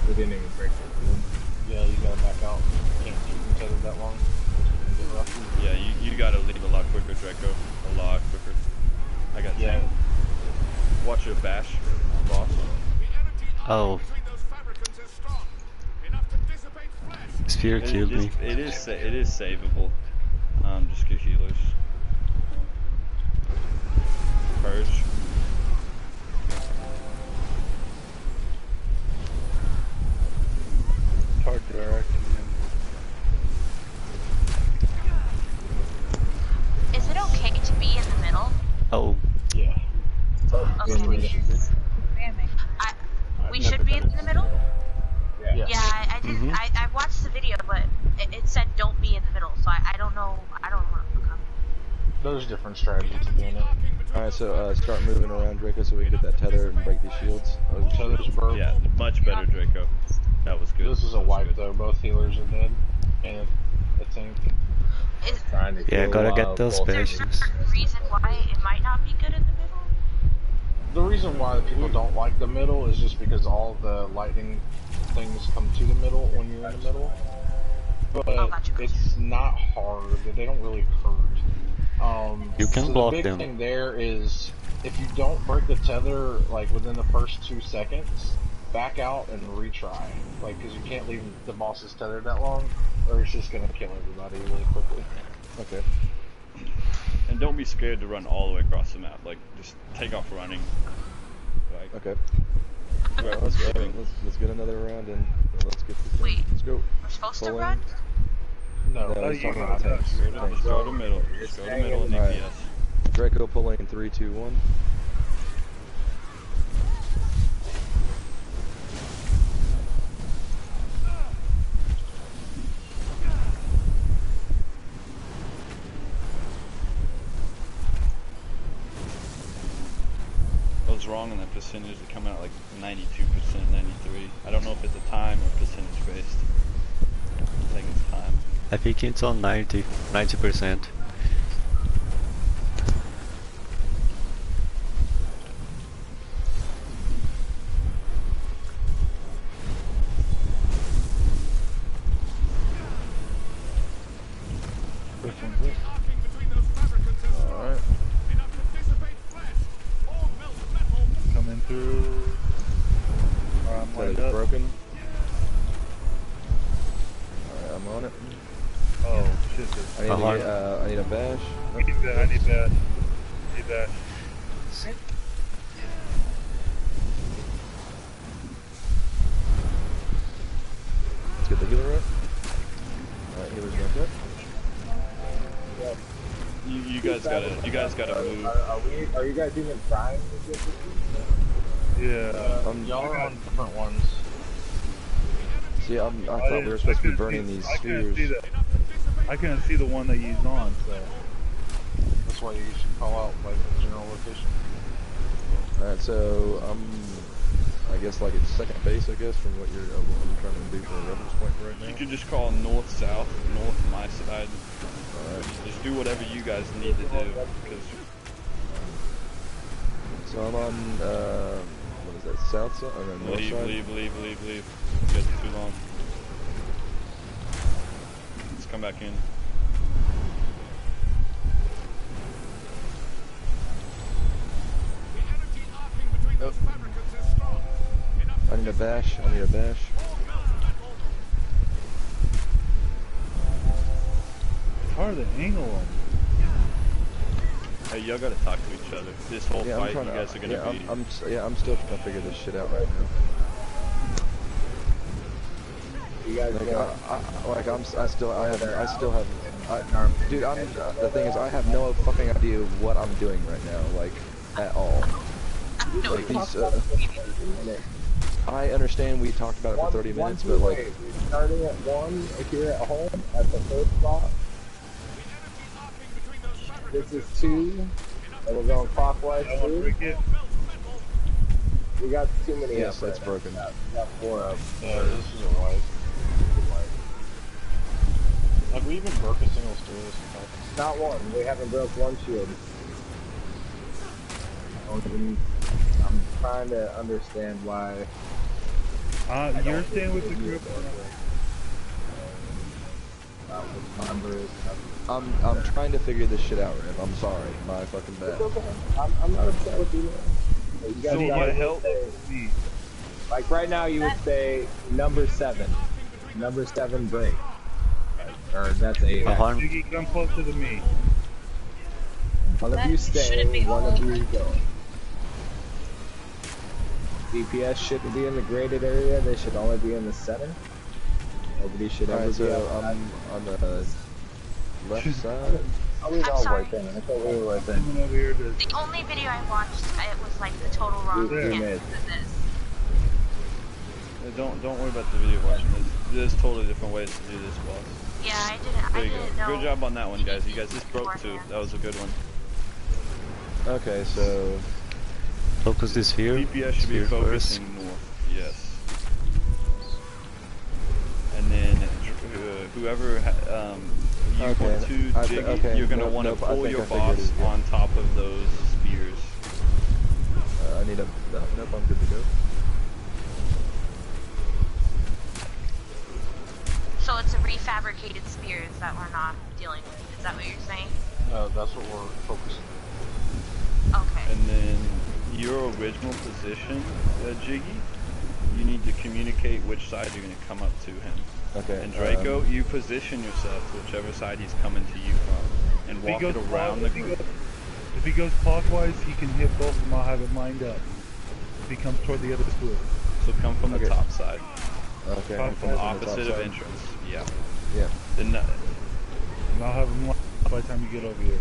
We didn't even break it. Yeah, you gotta back out. You can't keep them tethered that long. It's gonna get rough. Yeah, you gotta leave a lot quicker, Draco. A lot quicker. I got 10. Watch your bash, boss. Oh. Spear killed me. It is savable. Just get healers. Purge. Hard direction. Is it okay to be in the middle? Oh. Yeah. Okay. We should be in the middle? Yeah. Yeah, I did. I watched the video, but it said don't be in the middle, so I don't know. I don't know what to come. There's different strategies to doing it. Alright, so start moving around, Draco, so we can get that tether and break these shields. Tether's broke. Yeah, much better, Draco. That was good. This is a wipe, though. Both healers are dead. And a tank. Yeah, gotta get those patients. Is there a reason why it might not be good in the middle? The reason why people don't like the middle is just because all the lightning things come to the middle when you're in the middle. But it's not hard. They don't really hurt. You can block the big them. thing there is if you don't break the tether like within the first 2 seconds, back out and retry. Like, because you can't leave the bosses tethered that long, or it's just gonna kill everybody really quickly. Okay. And don't be scared to run all the way across the map. Like, just take off running. Like, okay. Right, let's get another round and let's get this. Wait. Let's go. We're supposed to Pull run? No, he's talking about tanks. Just go to middle. Just go to middle and Alright. DPS. Draco pulling in 3, 2, 1. was wrong on that percentage. It come out like 92%, 93. I don't know if it's a time or percentage based. I think it's time. I think it's on 90%. Alright. Coming through. I'm So lined it's up. broken. Alright, I'm on it. Oh shit. I need a bash. I need that. Need that. Let's get the healer up. Alright, healer's back up. You guys gotta move. Are you guys even trying to get this? Yeah. Y'all are on different ones. See, I thought we were supposed to be burning these spheres. I couldn't see the one that he's on, so. That's why you should call out like the general location. Alright, so I guess like it's second base, I guess, from what you're trying to do for a reference point right now. You can just call north-south, north my side. Just do whatever you guys need to do. Because so I'm on, what is that, south side? Or no, north side? Leave. You guys are too long. Let's come back in. Nope. I need a bash. It's hard to angle him. Hey, y'all gotta talk to each other. This whole fight, you guys are gonna be... I'm still trying to figure this shit out right now. You guys dude, the thing is, I have no fucking idea what I'm doing right now, like, at all. Like these, I understand we talked about it for 30 minutes, but like... We're starting at 1 here at home, at the first spot. This is 2, and we're going clockwise 3. We got too many. Yes, that's broken. We got 4 of them. Yeah, this is a white. Have we even broke a single stair this entire time? Not one. We haven't broke one shield. I'm trying to understand why. You're staying with the group. I'm trying to figure this shit out, Rev. I'm sorry. My fucking bad. I'm not upset with you. You guys So what help me? Like right now, you would say number 7. Number 7 break. Or that's 8. Jiggy, come closer to me. One of you stay, one of you go. DPS shouldn't be in the graded area, they should only be in the center. Nobody should ever be outside. I'm on the left side. I was all right then. I thought we were right then. The only video I watched, it was like the total wrong against this. Don't worry about the video watching. There's totally different ways to do this, boss. Yeah, I didn't know. Good job on that one, guys. You guys just broke 2. That was a good one. Okay, so... Focus this sphere. DPS should be focusing north. Yes. And then whoever you want to jiggy, you're gonna want to pull your boss on top of those spears. I need a... Nope, I'm good to go. So it's a refabricated spears that we're not dealing with. Is that what you're saying? No, that's what we're focusing on. Okay. And then your original position, Jiggy, you need to communicate which side you're going to come up to him. Okay. And Draco, you position yourself to whichever side he's coming to you from, and walk it around the group. If he goes clockwise, he can hit both of them. I'll have it lined up. If he comes toward the other split. So come from the top side. Okay. From the opposite of entrance. Yeah. Yeah. Then and I'll have him lined up by the time you get over here.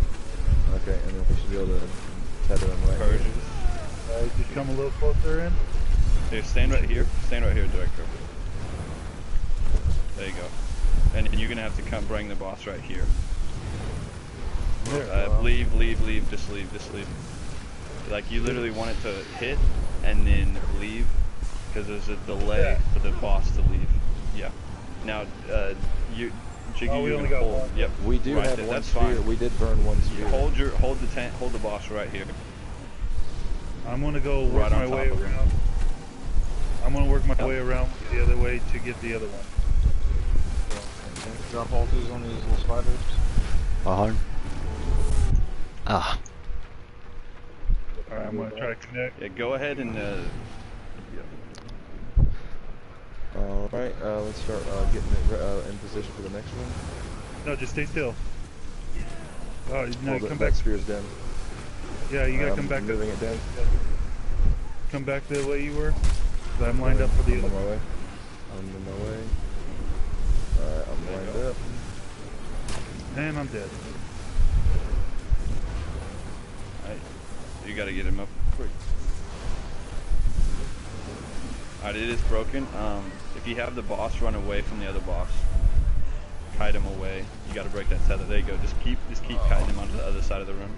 Okay, and then we should be able to tether him right Purges. Alright, just come a little closer in. Here, stand right here. Stand right here, Draco. There you go. And you're gonna have to come bring the boss right here. There. Leave, just leave. Like you literally want it to hit and then leave, because there's a delay for the boss to leave. Yeah. Now, Jiggy, Oh, we you only can got hold. one. Yep. We do right have there, one that's sphere. fine. We did burn one sphere. Hold the boss right here. I'm gonna go work Right on my top way of him. around. I'm gonna work my way around the other way to get the other one. Drop all these on these little spiders. Ah. Alright, I'm gonna try to connect. Yeah, go ahead and Alright, let's start getting it in position for the next one. No, just stay still. Oh, no, Oh, come that back. spear's down. Yeah, you gotta come back. Moving it down. Come back the way you were. 'Cause I'm lined up for the I'm other on my way. I'm on my way. Alright, I'm lined up. And I'm dead. Alright, you gotta get him up quick. Alright, it is broken. If you have the boss run away from the other boss, kite him away. You gotta break that tether. There you go. Just keep kiting him onto the other side of the room.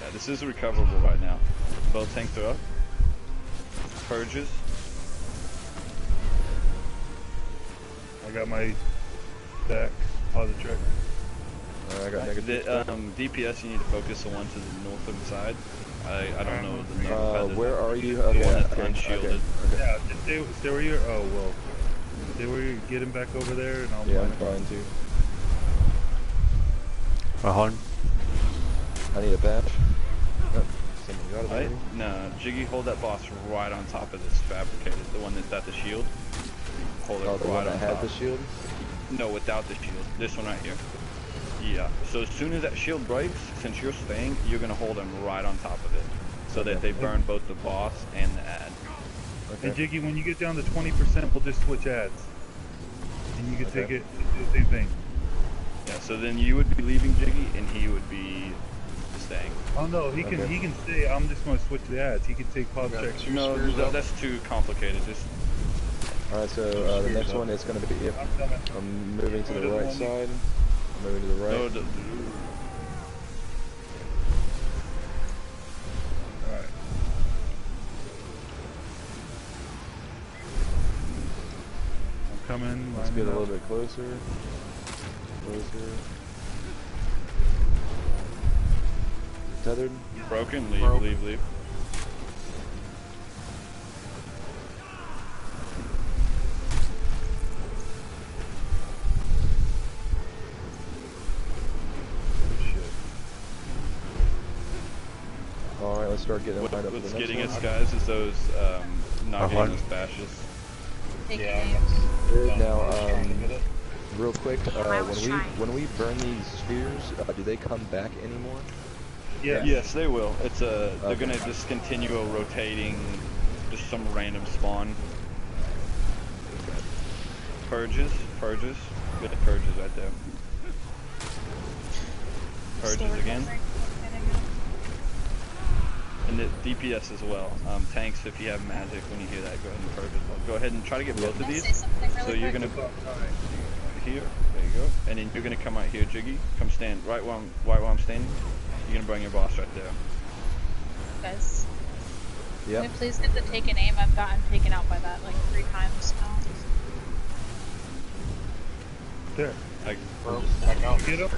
Yeah, this is recoverable right now. Both tanks are up. Purges. I got my back positive. I got negative. DPS, you need to focus the one to the north of the side. I don't know the name. Where are you? The Okay, one that's okay, unshielded. okay. Yeah, just stay where you're. Oh well. Stay where you get him back over there, and I'll. Yeah, I'm trying to. I need a badge. Oh, someone got it already. No, Jiggy, hold that boss right on top of this fabricated, the one that's at the shield. Hold it Oh, the right one that on had top. the shield? No, without the shield. This one right here. Yeah. So as soon as that shield breaks, since you're staying, you're gonna hold him right on top of it, so that they burn both the boss and the ad. Okay. And Jiggy, when you get down to 20%, we'll just switch ads, and you can take it. Do the same thing. Yeah. So then you would be leaving Jiggy, and he would be staying. Oh no, he can stay. I'm just gonna switch the ads. He can take pop check. No, that's too complicated. Just. Alright, so the next one is going to be. Yep. I'm moving to the right side. I'm moving to the right. No, Alright. I'm coming. Let's get a little bit closer. Closer. Tethered. Broken. Leave. Alright, let's start getting lined up for the What's next getting one. us, guys, is those not getting us bashes. Now, real quick, when we burn these spheres, do they come back anymore? Yes, they will. It's they're gonna just continue a rotating, just some random spawn. Purges. Good purges right there. Purges again. And the DPS as well. Tanks, if you have magic, when you hear that, go ahead and purge as well. Go ahead and try to get both of these. So you're gonna here, there you go, and then you're gonna come out here, Jiggy. Come stand right while I'm standing. You're gonna bring your boss right there. Guys. Yeah. Can we please get the taken aim? I've gotten taken out by that like 3 times now. There. Like, get up.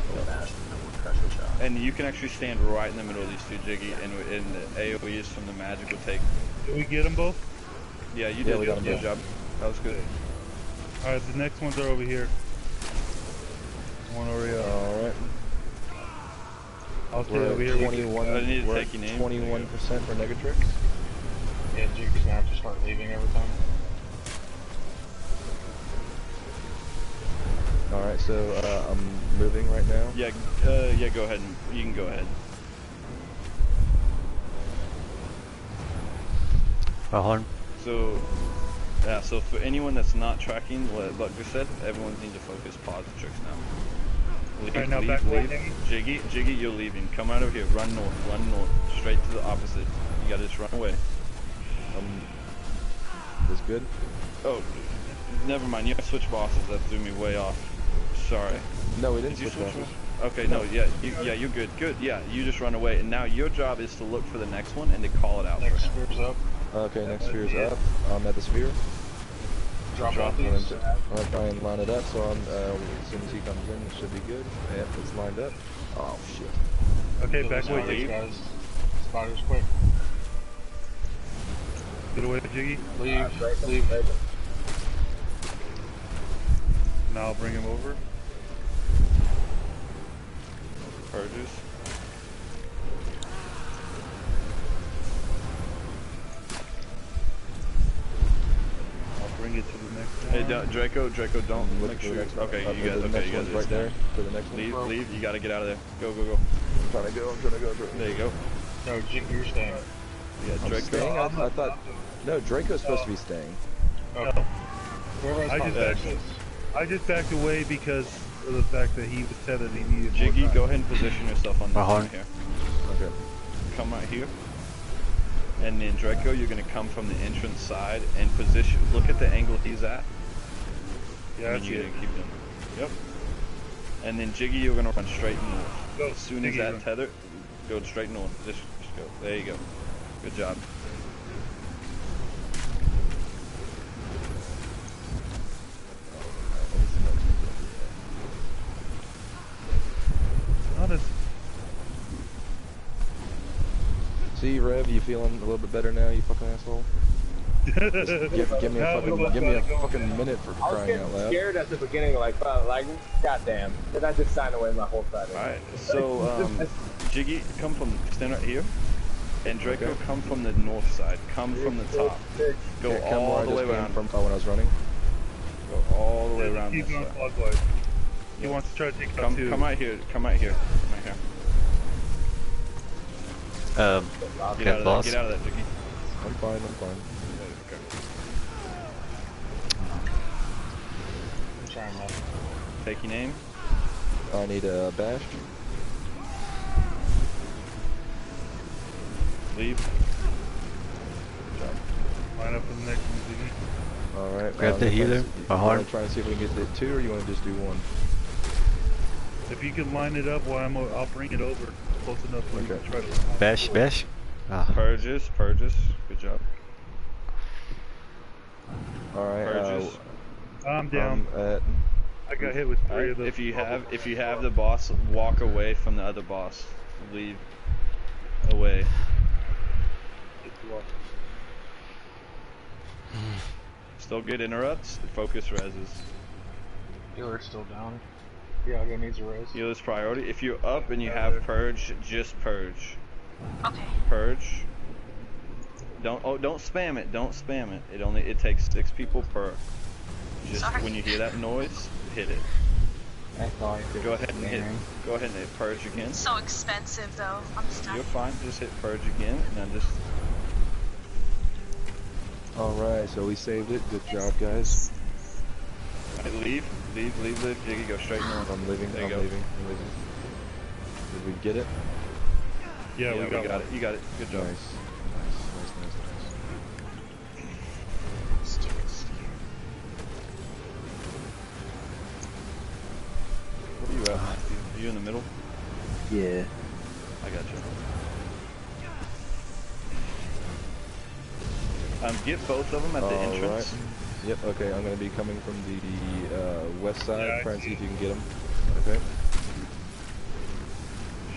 and you can actually stand right in the middle of these two, Jiggy, and the AoEs from the magic will take. Did we get them both? Yeah, you did. we got them Good both. job. That was good. Alright, the next ones are over here. One over here. Alright. I'll stay We're over at here. 21, I need to we're take at your name. 21% for Negatrix. Yeah, Jiggy's gonna have to start leaving every time. Alright, so I'm moving right now. Yeah, go ahead. You can go ahead. So, yeah, so for anyone that's not tracking what Buck just said, everyone needs to focus positrix now. Alright, now back away, Jiggy, you're leaving. Come out of here. Run north, straight to the opposite. You gotta just run away. This good? Oh, Never mind. You have to switch bosses. That threw me way off. Sorry. No, we didn't Did you switch bosses. Okay, no, yeah, you're good. Good, yeah, you just run away, and now your job is to look for the next one and to call it out. Next sphere's up. Okay, next sphere's up. I'm at the sphere. Drop off I'm these. gonna try and line it up, so I'm, as soon as he comes in, it should be good. Yep, it's lined up. Oh, shit. Okay, Kill back those away, spiders, Jiggy. guys. Spiders, quick. Get away, Jiggy. Leave. Now I'll bring him over. Purges. I'll bring it to the next one. Hey, Draco, don't Look make for sure. the next one. Okay, you The guys, okay, next you guys one's right there. For the next one. Leave, you gotta get out of there. Go. I'm trying to go. There you go. No, Jiggy, you're staying. Yeah, I'm Draco. staying? I thought... No, Draco's supposed to be staying. Okay. Whoever has contacts. I just backed away because of the fact that he was tethered. He needed more Jiggy, time. go ahead and position yourself on this Uh-huh. one here. Okay. Come right here. And then Draco, you're gonna come from the entrance side and position. Look at the angle he's at. Yeah, and that's you're it. gonna keep him. Yep. And then Jiggy, you're gonna run straight north. Go, As soon as Jiggy, that run. tether, go straight north. Just go. There you go. Good job. Not as See, Rev, you feeling a little bit better now, you fucking asshole? Just give me a fucking minute for I was crying out getting loud. scared at the beginning, like goddamn. Did I just sign away my whole side? Alright, so, Jiggy, come from, stand right here. And Draco, Okay. come from the north side. Come from the top. Go Okay, come all where I the way just came around. from when I was running. Go all the way around keep this going side. clockwise. He wants to try to take it up too. Come right here. Come right here. Get out of that. boss. Get out of that, Jiggy. I'm fine. Okay. I'm trying to. Take your name. I need a bash. Leave. Line up for the next one, Jiggy. Alright. Grab the healer, I harm. want to try and see if we can get the 2, or you want to just do 1? If you can line it up while I'll bring it over close enough where you Okay. can try to. Bash. Ah. Purges. Good job. Alright. Purges. I'm down. I got hit with 3 of them. If you have the boss walk away from the other boss, leave away. Still get interrupts. Focus reses. Healer's still down. Yeah, I got needs a res. Healer's priority. If you're up and you have purge, just purge. Okay. Purge. Don't spam it. Don't spam it. It takes 6 people per. Just Sorry. when you hear that noise, hit it. I thought it Go was ahead and hit. spamming. Go ahead and hit purge again. It's so expensive though. I'm stuck. You're fine. Just hit purge again, and then just. Alright, so we saved it. Good job, guys. Right, leave. Jiggy, go straight north. I'm leaving. There you I'm go. leaving. Did we get it? Yeah, we got it. You got it. Good job. Nice. Stupid sphere. Where are you at, Matthew? Are you in the middle? Yeah. I got you. Get both of them at the entrance. Yep, okay, I'm going to be coming from the west side, Yeah, I try and see. see if you can get them. Okay.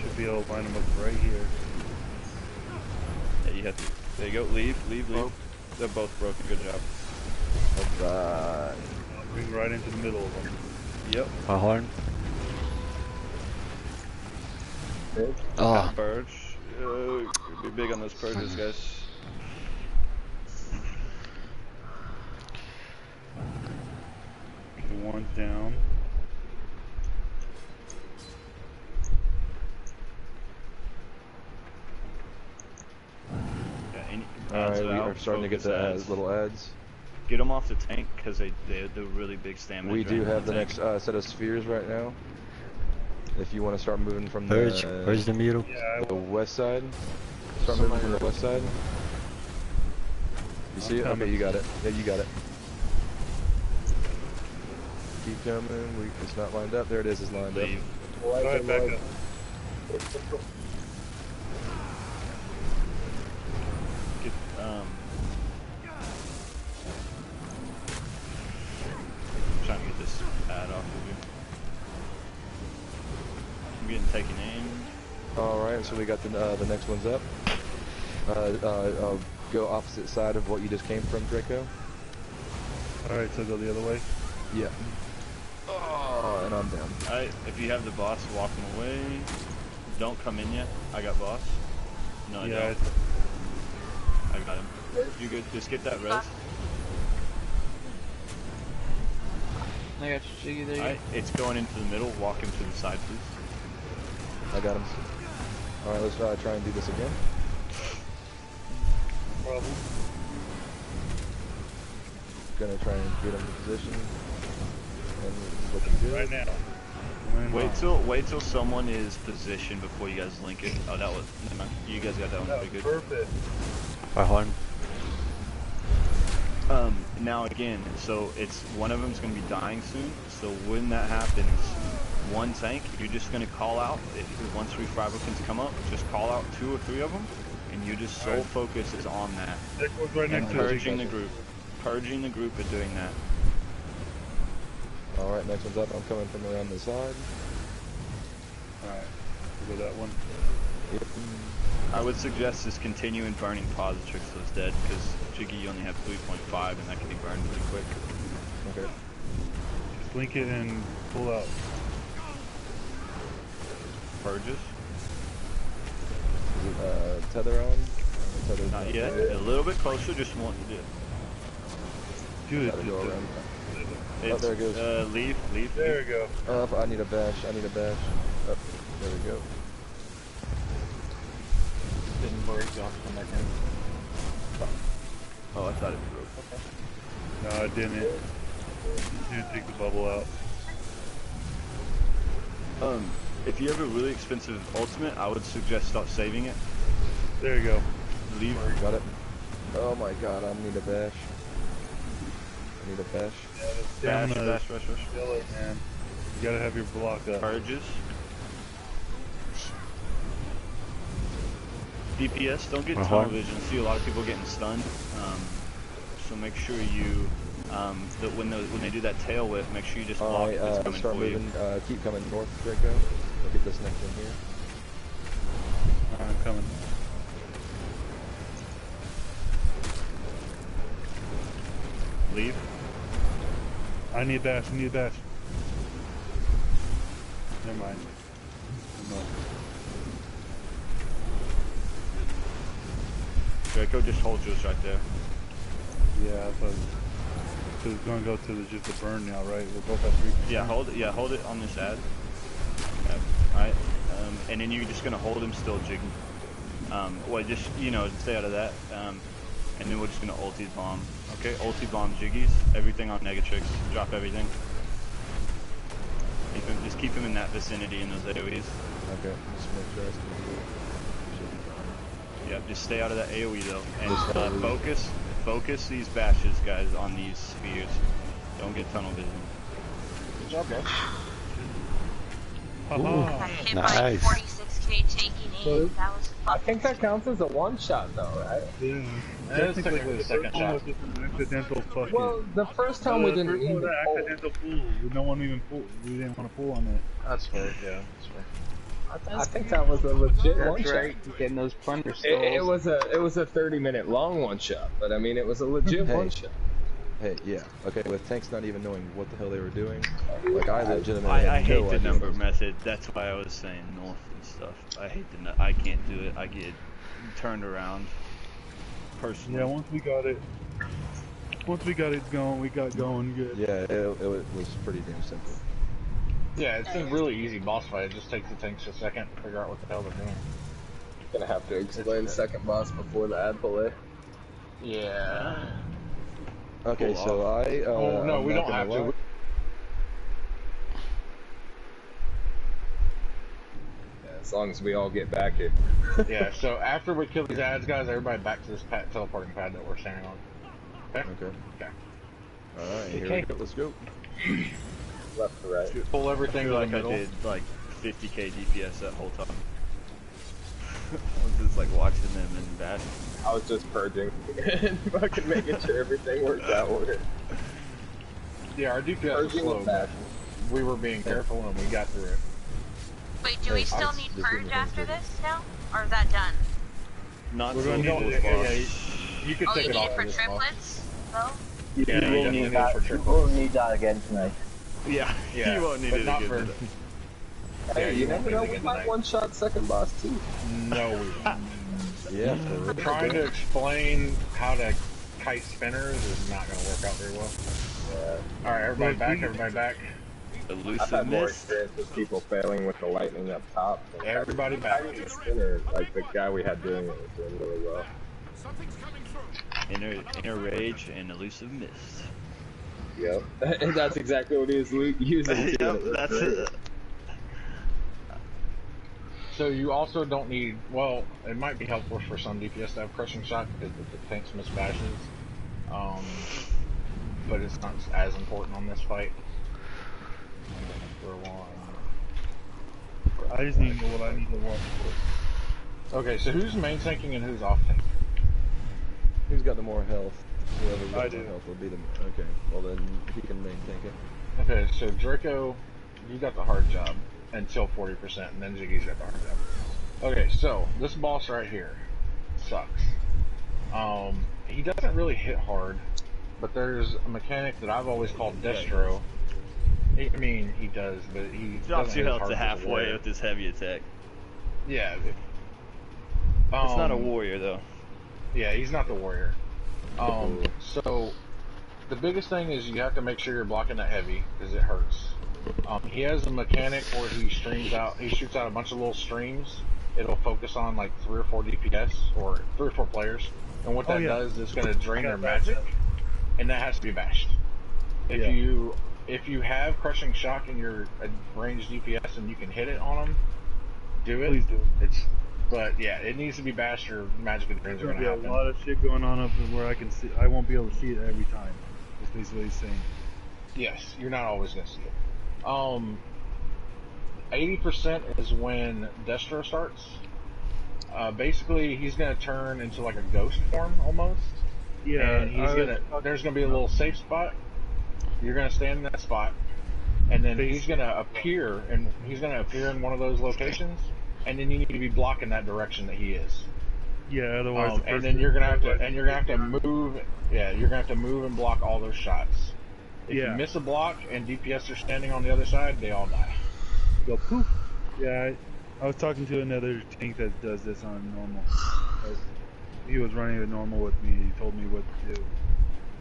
Should be able to line them up right here. Yeah, you have to. There you go. Leave. They're both broken. Good job. Alright. I'll bring right into the middle of them. Yep. A horn. Oh. Purge. Be big on those purges, guys. The one's down. Alright, we are starting to get the little ads. Get them off the tank because they're really big stamina. We do drain have on the next set of spheres right now. If you want to start moving from Purge the mural. the west side. Start moving from the west side. You see it? Okay, you got it. Yeah, you got it. Keep coming. It's not lined up. There it is. It's lined up. Go ahead, back up. Get, trying to get this pad off of you. I'm getting taken aim. Alright, so we got the next one's up. Go opposite side of what you just came from, Draco. Alright, so go the other way? Yeah. Oh, and I'm down. Alright, if you have the boss, walk him away. Don't come in yet. I got boss. No, I don't. I got him. You good? Just get that res. I got you, Jiggy, there you Alright, it's going into the middle. Walk him to the side, please. I got him. Alright, let's try and do this again. Problem. Gonna try and get him to position. And it's looking good. Right now. Wait till someone is positioned before you guys link it. Oh, that was, never mind. You guys got that one pretty good. Perfect. Hold on. Now again, so it's one of them's gonna be dying soon. So when that happens, one tank, you're just gonna call out. Once refabricants come up, just call out 2 or 3 of them, and you just sole focus is on that. Right and next purging the group, purging the group and doing that. Alright, next one's up. I'm coming from around the side. Alright, we'll go that one. Yep. I would suggest just continuing burning positrix so it's dead, because Jiggy, you only have 3.5 and that can be burned pretty quick. Okay. Just link it and pull out. Purges? Is it tether on? Tether's Not yet. A little bit closer, just one. Dude, Gotta go around. It's, oh, there it goes. Leave. There we go. I need a bash. Oh, there we go. Didn't break, you have to come back in. Oh, I thought it broke. No, I didn't. Didn't take the bubble out. If you have a really expensive ultimate, I would suggest stop saving it. There you go. Leave. Got it. Oh my god, I need a bash. I need a bash. Bash. Kill it, man. You gotta have your block up. Purges. DPS, don't get tunnel vision. I see a lot of people getting stunned. So make sure you, that when they do that tail whip, make sure you just block if it's coming start for moving, you. keep coming north, Draco. Look at this next one here. I'm coming. Leave. I need a dash, Never mind. Draco, just hold yours right there. Yeah, but it's gonna go to just the burn now, right? We're both at 3%. Yeah, hold it on this ad. Okay. Alright. And then you're just gonna hold him still, Jiggy. Well, just, stay out of that. And then we're just gonna ulti bomb. Okay, ulti bomb Jiggies. Everything on Negatrix. Drop everything. Just keep him in that vicinity in those AoEs. Okay, just make sure I Yeah, just stay out of that AoE though. And focus these bashes, guys, on these spheres. Don't get tunnel vision. Good job, guys. I got hit by like 46k taking aim. That was I think that counts as a one-shot though, right? Yeah. That's technically the second shot. Accidental fucking. Well, the first time we didn't even pull. Accidental pull. No one even pulled. We didn't want to pull on it. That's fair, yeah. That's fair. I think that was a legit That's one-shot. right. Getting those plunder skulls. It was a 30-minute long one-shot, but I mean it was a legit one-shot. Hey, yeah. Okay, with tanks not even knowing what the hell they were doing, like I legitimately I had hate no the idea. number method. That's why I was saying north and stuff. I hate I can't do it. I get turned around. Personally. Yeah, once we got it going, we got going good. Yeah, it was pretty damn simple. Yeah, it's a really easy boss fight. It just takes the tanks a second to figure out what the hell they're doing. Gonna have to explain second boss before the ad play. Yeah. Okay, Cool. so oh no, I'm we not don't gonna have lie. to. As long as we all get back here. Yeah, so after we kill these ads, guys, everybody back to this teleporting pad that we're standing on. Okay? Okay. Okay. Alright, here we go. Let's go. left to right. Pull I everything feel to like the middle. I did like 50k DPS that whole time. I was just like watching them and bashing. I was just purging and fucking making sure everything worked out with it. Yeah, our DPS was Purging slow, and but bashing. we were being careful and we got through it. Wait, do we Hey, still I- need just give purge me one after second. this now? Or is that done? Not We're so gonna full need to- Yeah, boss. you could Oh, take you it need off it for of this boss. triplets? Though? You Yeah, you will definitely need need it that. for You triplets. will need that again tonight. Yeah, Yeah, you won't need but it not again. for- today. Yeah, Hey, you you won't never need know, it we again might tonight. one-shot second boss too. No, we won't. Yeah, for real. Trying to explain how to kite spinners is not going to work out very well. Yeah. Alright, everybody back, everybody back. I've Elusive had more mist. experience with people failing with the lightning up top. Than Everybody back. kiting the spinner, like the guy we had doing it was doing really well. Inner rage and elusive mist. Yep. And that's exactly what he was using too. Yep, that's it. So you also don't need, well, it might be helpful for some DPS to have crushing shot because the tanks miss bashes. But it's not as important on this fight. And then throw on. I just need to know what I need to watch for. Okay, so who's main tanking and who's off tanking? Who's got the more health? Whoever's I got do. more health will be the. Okay, well then he can main tank it. Okay, so Draco, you got the hard job until 40%, and then Ziggy's got the hard job. Okay, so this boss right here sucks. He doesn't really hit hard, but there's a mechanic that I've always called Destro. I mean, he does, but he Drops doesn't your hit health to hard as a halfway warrior. with this heavy attack. Yeah. It's not a warrior though. Yeah, he's not the warrior. So the biggest thing is you have to make sure you're blocking that heavy because it hurts. He has a mechanic where he shoots out a bunch of little streams. It'll focus on like 3 or 4 DPS or 3 or 4 players, and what that does is going to drain their magic, and that has to be bashed. If you have crushing shock in your ranged DPS and you can hit it on them, do it. Please do. But yeah, it needs to be bashed or magic drains are There's going to gonna be happen. a lot of shit going on up where I can see. I won't be able to see it every time. That's basically what he's saying. Yes, you're not always going to see it. 80% is when Destro starts. Basically, he's going to turn into like a ghost form almost. Yeah. And there's going to be a little safe spot. You're going to stand in that spot, and then he's going to appear, in one of those locations, and then you need to be blocking that direction that he is. Yeah. Otherwise, and then you're going to have to move. Yeah, you're going to have to move and block all those shots. If you miss a block and DPS are standing on the other side, they all die. go poof. Yeah. I was talking to another tank that does this on normal. He was running a normal with me. He told me what to do.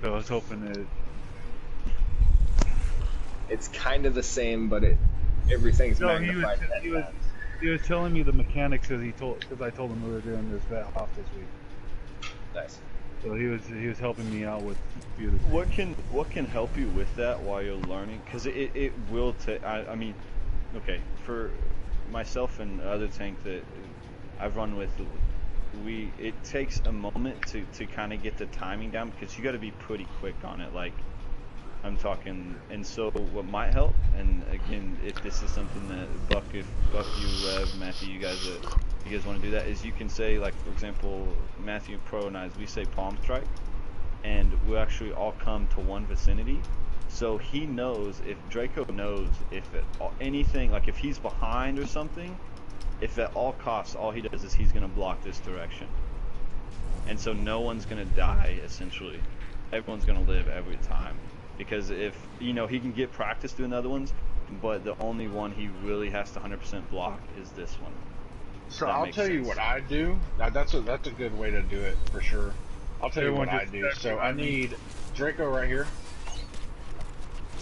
So I was hoping that. It's kind of the same, but everything's magnified. He was telling me the mechanics because I told him we were doing this vHOF this week. Nice. So he was helping me out with a few of the things. What can help you with that while you're learning? Because it will take. I mean, okay, for myself and other tank that I've run with, it takes a moment to kind of get the timing down because you got to be pretty quick on it. Like I'm talking, and so what might help, and again, if this is something that Buck, you, Rev, Matthew, you guys want to do that, is you can say, like, for example, Matthew Pro and I, we say palm strike, and we actually all come to one vicinity, so he knows, if Draco knows, if anything, like if he's behind or something, if at all costs, all he does is he's going to block this direction, and so no one's going to die, essentially. Everyone's going to live every time. Because if, he can get practice doing the other ones, but the only one he really has to 100% block is this one. So I'll tell you what I do. That's a good way to do it for sure. I'll tell you what I do. So I need Draco right here.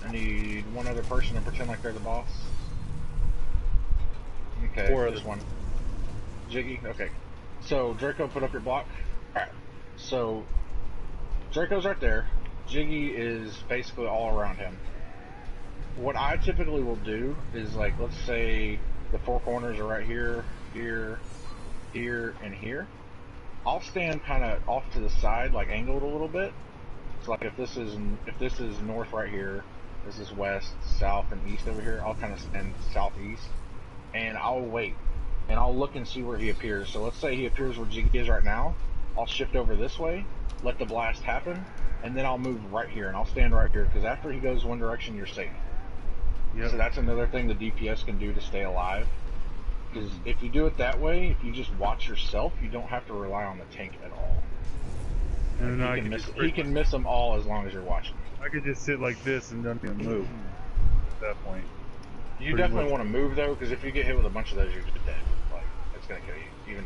I need one other person to pretend like they're the boss. Okay, this one. Jiggy. Okay. So Draco, put up your block. All right. So Draco's right there. Jiggy is basically all around him. What I typically will do is, like, let's say the 4 corners are right here, here, here, and here. I'll stand kind of off to the side, like angled a little bit. So, like, if this is north right here, this is west, south, and east over here. I'll kind of stand southeast, and I'll wait, and I'll look and see where he appears. So let's say he appears where Jiggy is right now. I'll shift over this way, let the blast happen, and then I'll move right here, and I'll stand right here, because after he goes one direction, you're safe. Yep. So that's another thing the DPS can do to stay alive. Because if you do it that way, if you just watch yourself, you don't have to rely on the tank at all. And Like he can miss them all as long as you're watching. I could just sit like this and don't even move at that point. You definitely want to move though, because if you get hit with a bunch of those, you're just dead. Like, it's gonna kill you. Even.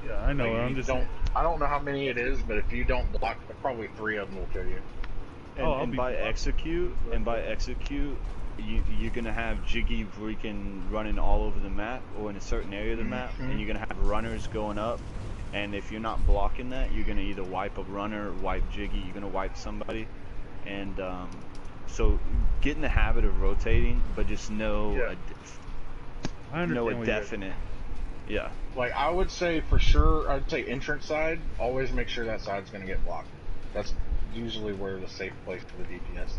Yeah, I know. Like, I don't know how many it is, but if you don't block, probably 3 of them will kill you. And by execute, you're gonna have Jiggy freaking running all over the map or in a certain area of the map, and you're gonna have runners going up. And if you're not blocking that, you're gonna either wipe a runner, or wipe Jiggy. You're gonna wipe somebody, and so get in the habit of rotating, but just know a definite. Yeah. Like I would say for sure, I'd say entrance side. Always make sure that side's gonna get blocked. That's usually where the safe place for the DPS is.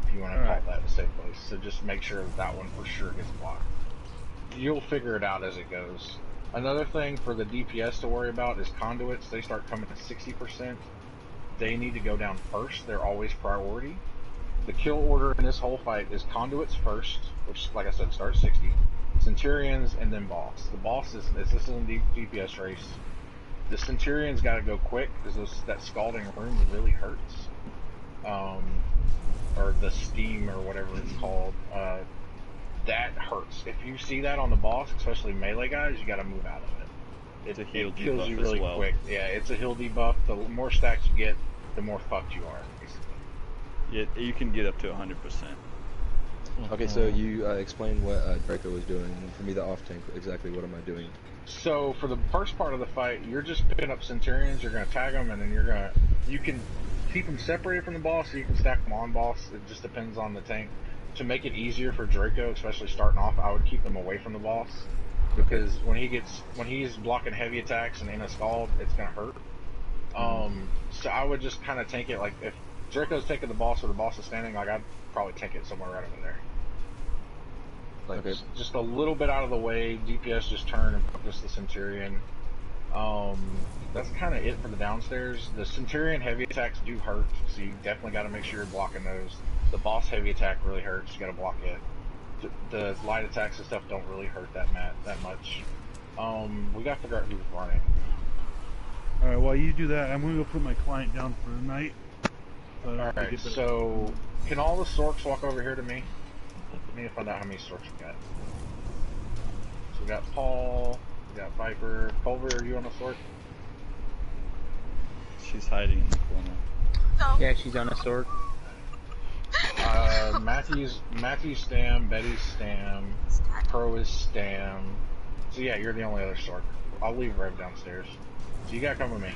If you want to call that a safe place, so just make sure that one for sure gets blocked. You'll figure it out as it goes. Another thing for the DPS to worry about is conduits. They start coming to 60%. They need to go down first. They're always priority. The kill order in this whole fight is conduits first, which, like I said, starts 60. Centurions, and then boss. The boss is this is a DPS race. The Centurions got to go quick because that scalding room really hurts. Or the steam or whatever it's called. That hurts. If you see that on the boss, especially melee guys, you got to move out of it. It kills you really quick. Yeah, it's a heal debuff. The more stacks you get, the more fucked you are, basically. Yeah, you can get up to 100%. Okay, so you explained what Draco was doing, and for me the off tank, exactly what am I doing? So for the first part of the fight, you're just picking up Centurions, you're going to tag them, and then you can keep them separated from the boss, or you can stack them on boss. It just depends on the tank. To make it easier for Draco, especially starting off, I would keep them away from the boss, because when he's blocking heavy attacks and in a scald, it's going to hurt. So I would just kind of tank it, like if Draco's taking the boss or the boss is standing, like I'd probably tank it somewhere right over there. Like just a little bit out of the way, DPS just turn and focus the Centurion. That's kind of it for the downstairs. The Centurion heavy attacks do hurt, so you definitely got to make sure you're blocking those. The boss heavy attack really hurts, you got to block it. The light attacks and stuff don't really hurt that much. We got to figure out who's running. Alright, while you do that, I'm going to go put my client down for the night. Alright, so can all the Sorks walk over here to me? I need to find out how many Sorks we got. So we got Paul, we got Viper. Culver, are you on a Sork? She's hiding in the corner. No. Yeah, she's on a Sork. Matthew's Stam, Betty's Stam, Pro is Stam. So yeah, you're the only other Sork. I'll leave Rev downstairs. So you gotta come with me.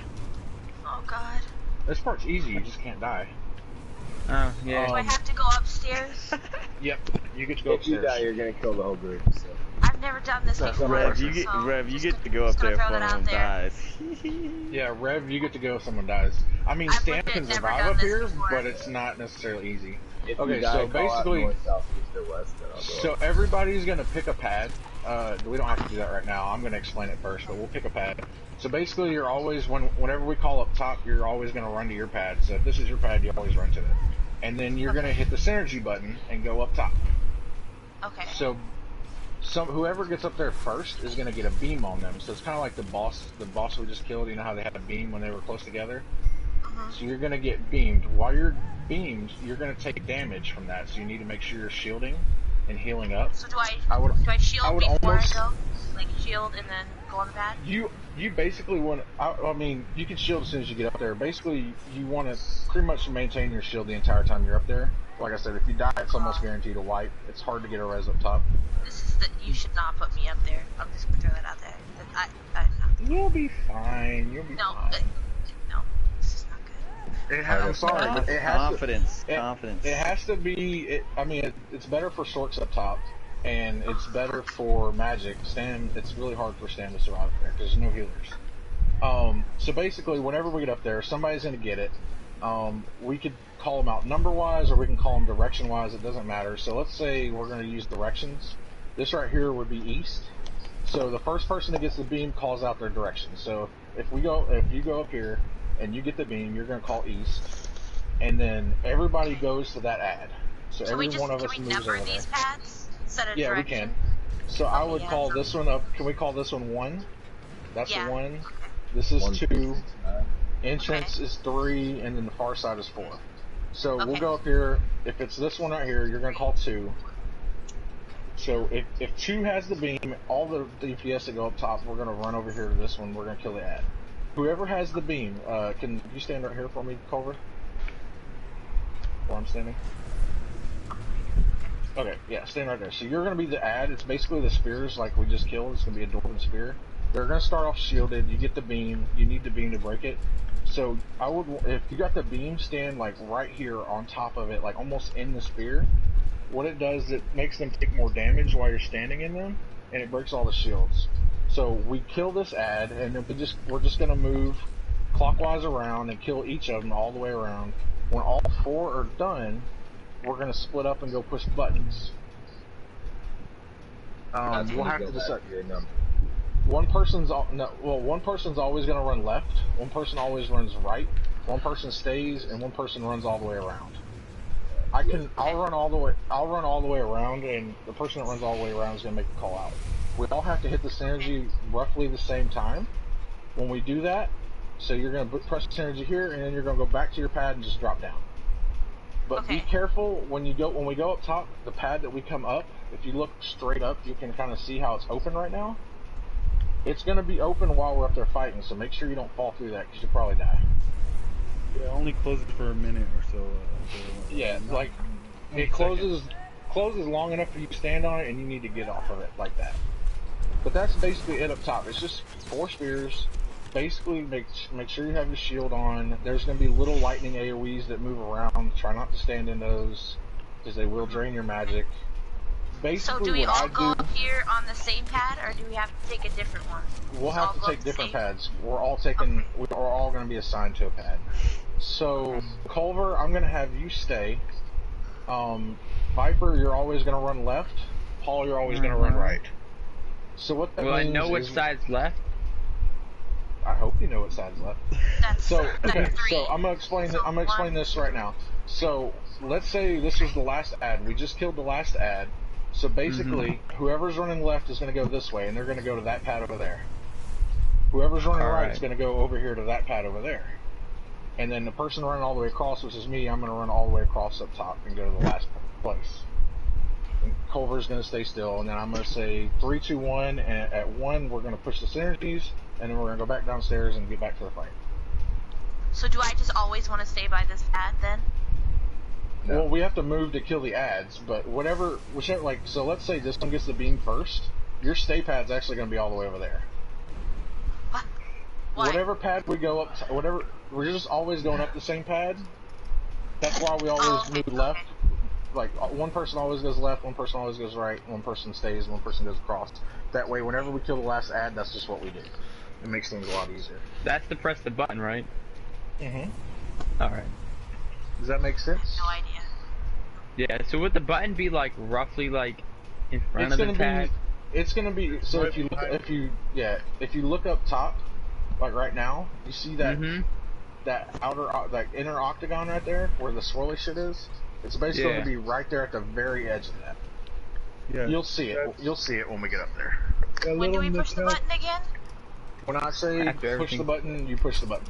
Oh god. This part's easy, you just can't die. Oh, yeah. Do I have to go upstairs? Yep, you get to go upstairs. If you die, you're gonna kill the whole group. So. I've never done this before. Rev, you get to go up there if someone dies. Yeah, Rev, you get to go if someone dies. I mean, Stam can survive up here, but it's not necessarily easy. If okay, you die, so basically, north, south, east, or west, then I'll go so up. Everybody's gonna pick a pad. We don't have to do that right now. I'm gonna explain it first, but we'll pick a pad. So basically, you're always whenever we call up top, you're always gonna run to your pad. So if this is your pad, you always run to it, and then you're gonna hit the synergy button and go up top. Okay. So whoever gets up there first is gonna get a beam on them. So it's kind of like the boss we just killed. You know how they had a beam when they were close together? So you're gonna get beamed. While you're beamed, you're gonna take damage from that. So you need to make sure you're shielding and healing up. So do I shield before I go? Like shield and then go on the pad? You basically want. I mean, you can shield as soon as you get up there. Basically, you want to pretty much maintain your shield the entire time you're up there. Like I said, if you die, it's almost guaranteed a wipe. It's hard to get a res up top. You should not put me up there. I'm just gonna throw that out there. You'll be fine. You'll be fine. No, this is not good. I'm sorry, but it has confidence. It has to be. I mean, it's better for Sorks up top, and it's better for Magic. Stam. It's really hard for Stam to survive up there because there's no healers. So basically, whenever we get up there, somebody's gonna get it. We could call them out number-wise, or we can call them direction-wise. It doesn't matter. So let's say we're going to use directions. This right here would be east. So the first person that gets the beam calls out their direction. So if you go up here and you get the beam, you're going to call east, and then everybody goes to that ad. So every one of us moves over there. These pads instead of yeah, direction? we can. So I would call this one up. Can we call this one 1? That's yeah. 1. This is 2. Entrance okay. is 3, and then the far side is 4. So we'll go up here. If it's this one right here, you're going to call 2. So if 2 has the beam, all the DPS that go up top, we're going to run over here to this one. We're going to kill the ad. Whoever has the beam, can you stand right here for me, Culver? Where I'm standing? Okay, yeah, stand right there. So you're going to be the ad. It's basically the spears like we just killed. It's going to be a dwarven spear. They're going to start off shielded. You get the beam. You need the beam to break it. So I would, if you got the beam, stand like right here on top of it, like almost in the spear. What it does, it makes them take more damage while you're standing in them, and it breaks all the shields. So we kill this ad, and then we're just going to move clockwise around and kill each of them all the way around. When all 4 are done, we're going to split up and go push buttons. We'll have to decide. One person's always going to run left. One person always runs right. One person stays, and one person runs all the way around. I'll run all the way around, and the person that runs all the way around is going to make the call out. We all have to hit the synergy roughly the same time. When we do that, so you're going to press the synergy here, and then you're going to go back to your pad and just drop down. But be careful when we go up top. The pad that we come up, if you look straight up, you can kind of see how it's open right now. It's going to be open while we're up there fighting, so make sure you don't fall through that because you'll probably die. Yeah, only close it for a minute or so. Yeah, like it closes long enough for you to stand on it, and you need to get off of it like that. But that's basically it up top. It's just 4 spears. Basically, make sure you have your shield on. There's going to be little lightning AoEs that move around. Try not to stand in those, because they will drain your magic. Basically, so do we all go up here on the same pad, or do we have to take a different one? We'll have to take different pads. We're all taking. We're all going to be assigned to a pad. So, Culver, I'm going to have you stay. Viper, you're always going to run left. Paul, you're always going to run right. So what that means I know which side's left? I hope you know what side's left. So I'm gonna explain. I'm gonna explain this right now. So let's say this was the last ad. We just killed the last ad. So basically, whoever's running left is gonna go this way, and they're gonna go to that pad over there. Whoever's running right is gonna go over here to that pad over there. And then the person running all the way across, which is me, I'm gonna run all the way across up top and go to the last place. And Culver's gonna stay still, and then I'm gonna say 3, 2, 1, and at 1 we're gonna push the synergies. And then we're going to go back downstairs and get back to the fight. So do I just always want to stay by this pad then? No. Well, we have to move to kill the ads, but whichever, like, so let's say this one gets the beam first, your stay pad's actually going to be all the way over there. What? Whatever pad we go up, we're just always going up the same pad. That's why we always move left. Like, one person always goes left, one person always goes right, one person stays, one person goes across. That way, whenever we kill the last ad, that's just what we do. It makes things a lot easier. That's to press the button, right? Alright. Does that make sense? No idea. Yeah, so would the button be like roughly like in front of the pad? It's gonna be so if you look up top, like right now, you see that that inner octagon right there where the swirly shit is? It's basically gonna be right there at the very edge of that. Yeah. You'll see it. You'll see it when we get up there. When do we push the button again? When I say push the button, you push the button.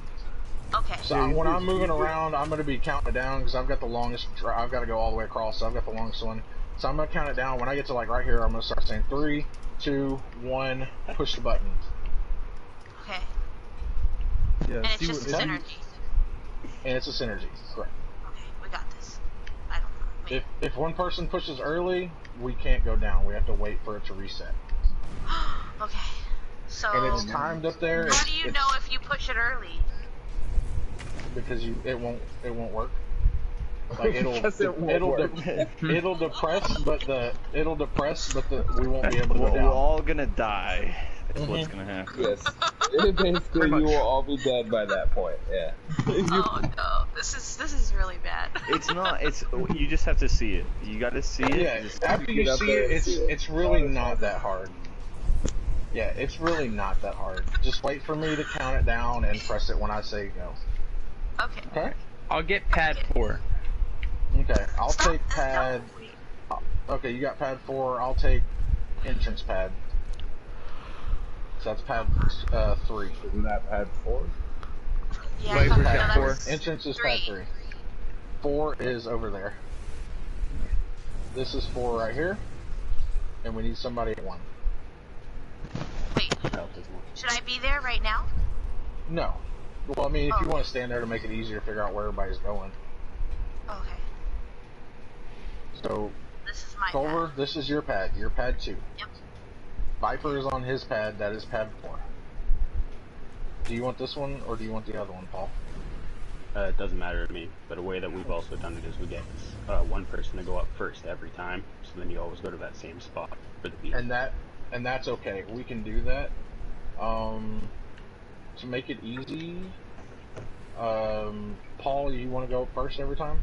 Okay. So when I'm moving around, I'm going to be counting it down because I've got the longest. I've got to go all the way across, so I've got the longest one. So I'm going to count it down. When I get to like right here, I'm going to start saying 3, 2, 1, push the button. Okay. Yeah. And it's just a synergy. And it's a synergy, correct. Okay, we got this. I don't know. If one person pushes early, we can't go down. We have to wait for it to reset. Okay. So. And it's timed up there. How do you know if you push it early? Because it won't work. Like it'll depress, but we won't be able to go down. We're all gonna die. That's what's gonna happen. Yes. Basically, you will all be dead by that point. Yeah. Oh no, this is really bad. It's not. It's you just have to see it. You got to see it. Yeah, Just after you get up see there it, and see it. it's really not that hard. Yeah, it's really not that hard. Just wait for me to count it down and press it when I say go. Okay. Okay? I'll get pad 4. Okay, I'll Stop take this, pad... no, wait. Okay, you got pad 4, I'll take entrance pad. So that's pad 3. Isn't that pad 4? Yeah, Wait, no, where's that that 4? was Entrance is 3. pad 3. 4 is over there. This is 4 right here. And we need somebody at 1. Wait, should I be there right now? No. Well, I mean, if you Oh. want to stand there to make it easier to figure out where everybody's going. Okay. So, This is my Culver, pad. this is your pad. Your pad 2. Yep. Viper is on his pad. That is pad 4. Do you want this one, or do you want the other one, Paul? It doesn't matter to me, but a way that we've also done it is we get one person to go up first every time, so then you always go to that same spot for the beat. And that's okay. We can do that. To make it easy, Paul, you want to go first every time?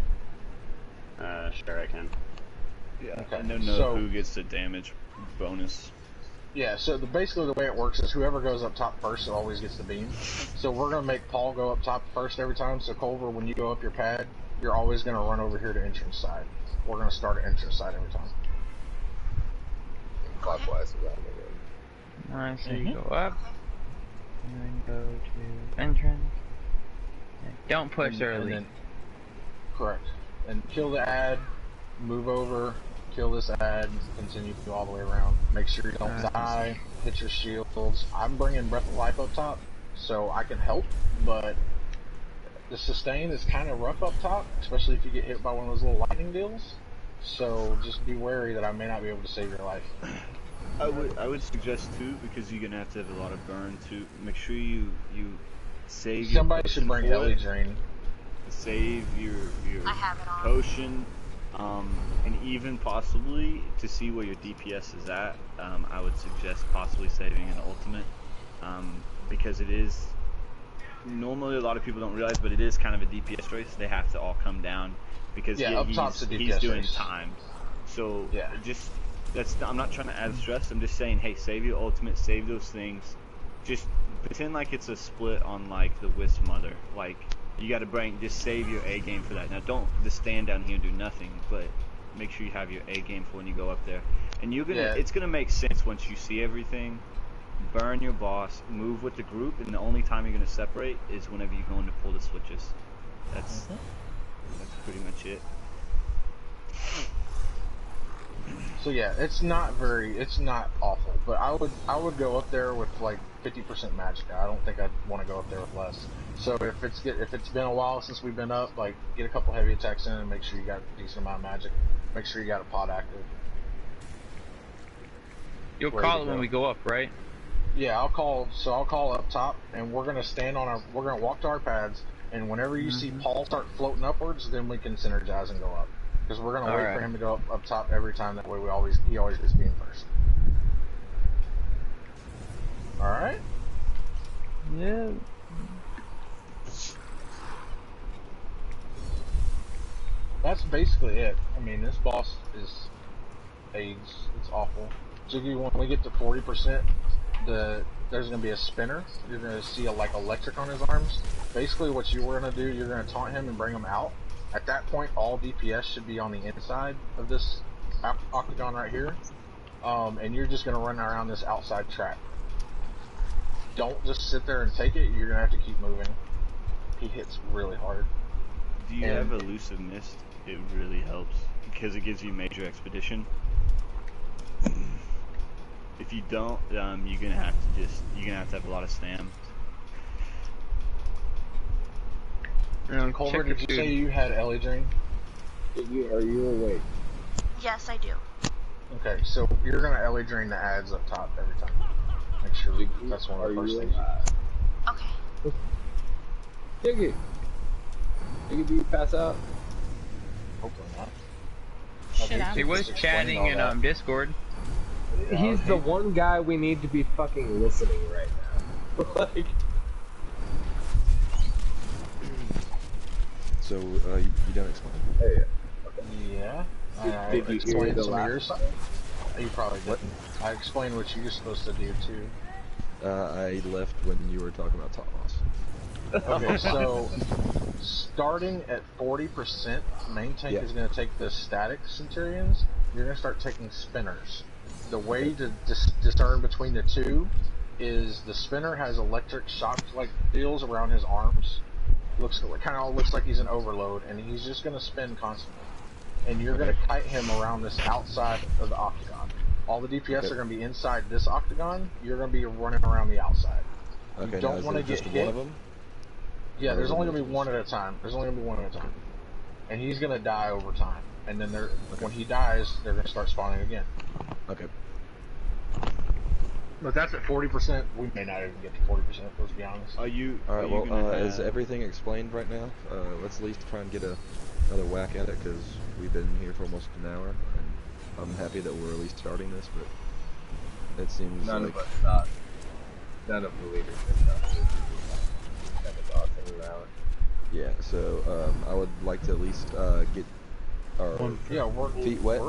Sure I can. yeah. Okay, I don't know so- who gets the damage bonus. Yeah, so basically the way it works is whoever goes up top first always gets the beam. So we're going to make Paul go up top first every time. So Culver, when you go up your pad, you're always going to run over here to entrance side. We're going to start at entrance side every time. Clockwise around the room. Alright, so you go up, and then go to entrance. And don't push And early. then- correct. And kill the ad, move over, kill this ad, continue to go all the way around. Make sure you don't die, hit your shields. I'm bringing Breath of Life up top, so I can help, but the sustain is kind of rough up top, especially if you get hit by one of those little lightning deals. So just be wary that I may not be able to save your life. I would suggest too, because you're gonna have to have a lot of burn to make sure you save your Somebody should potion bring for Ellie it. Drain. Save your I have it on. potion, and even possibly to see where your DPS is at. I would suggest possibly saving an ultimate, because it is normally a lot of people don't realize, but it is kind of a DPS race. They have to all come down because Yeah, up top's a he's DPS doing race. time. So Yeah. I'm not trying to add stress. I'm just saying, hey, save your ultimate, save those things. Just pretend like it's a split on like the Wisp Mother. Like you got to just save your A game for that. Now don't just stand down here and do nothing, but make sure you have your A game for when you go up there. And it's gonna make sense once you see everything. Burn your boss, move with the group, and the only time you're gonna separate is whenever you're going to pull the switches. That's pretty much it. So yeah, it's not awful, but I would go up there with like 50% magic. I don't think I'd want to go up there with less. So if it's been a while since we've been up, like get a couple heavy attacks in and make sure you got a decent amount of magic. Make sure you got a pod active. You'll Ready call to it when go. we go up, right? Yeah, I'll call up top, and we're gonna walk to our pads, and whenever you see Paul start floating upwards, then we can synergize and go up. Because we're gonna wait for him to go up top every time. That way he always gets beam first. All right. Yeah. That's basically it. I mean, this boss is AIDS. It's awful. Jiggy, when we get to 40%, there's going to be a spinner. You're going to see like electric on his arms. Basically, what you were going to do, you're going to taunt him and bring him out. At that point, all DPS should be on the inside of this octagon right here. And you're just going to run around this outside track. Don't just sit there and take it. You're going to have to keep moving. He hits really hard. Do you have Elusive Mist? It really helps because it gives you major expedition. If you don't, you're gonna have to have a lot of stam. Culver, did you say you had Ellie Drain? Are you awake? Yes, I do. Okay, so you're gonna Ellie Drain the ads up top every time. Make sure that's one of the first things. Okay. Diggy, do you pass out? Hopefully not. Shit, I'm He was chatting in Discord. He's the one guy we need to be fucking listening right now. Like, So, you done explaining? hey, Yeah. I did you hear explained the some of last yours. part? You probably What? didn't. I explained what you're supposed to do too. I left when you were talking about Thomas. Okay, so starting at 40%, main tank Yeah. is going to take the static Centurions. You're going to start taking spinners. The way to discern between the two is the spinner has electric shock like deals around his arms. Kind of looks like he's an overload, and he's just going to spin constantly. And you're going to kite him around this outside of the octagon. All the DPS are going to be inside this octagon. You're going to be running around the outside. Okay, You now don't is want to it get just hit. one of them? Yeah, Or there's is it only going to be multiples? one at a time. There's only going to be one at a time. And he's going to die over time. And then when he dies, they're going to start spawning again. Okay. But that's at 40%. We may not even get to 40%, let's be honest. Are you? Alright, are you well, gonna is have- everything explained right now? Let's at least try and get another whack at it, because we've been here for almost an hour, and I'm happy that we're at least starting this, but it seems None like... of us thought. None of the leaders did that. That was awesome around. Yeah, so I would like to at least get our feet wet.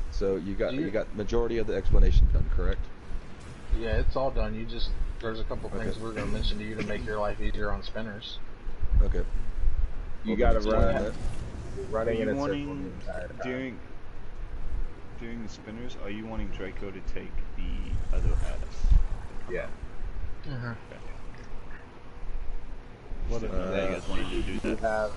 So you got majority of the explanation done, correct? Yeah, it's all done. There's a couple things we're going to mention to you to make your life easier on spinners. Okay. You gotta run it. it. You're running in Are a you circle the wanting entire time. during the spinners? Are you wanting Draco to take the other hats? Yeah. What You guys wanted to do You that? have,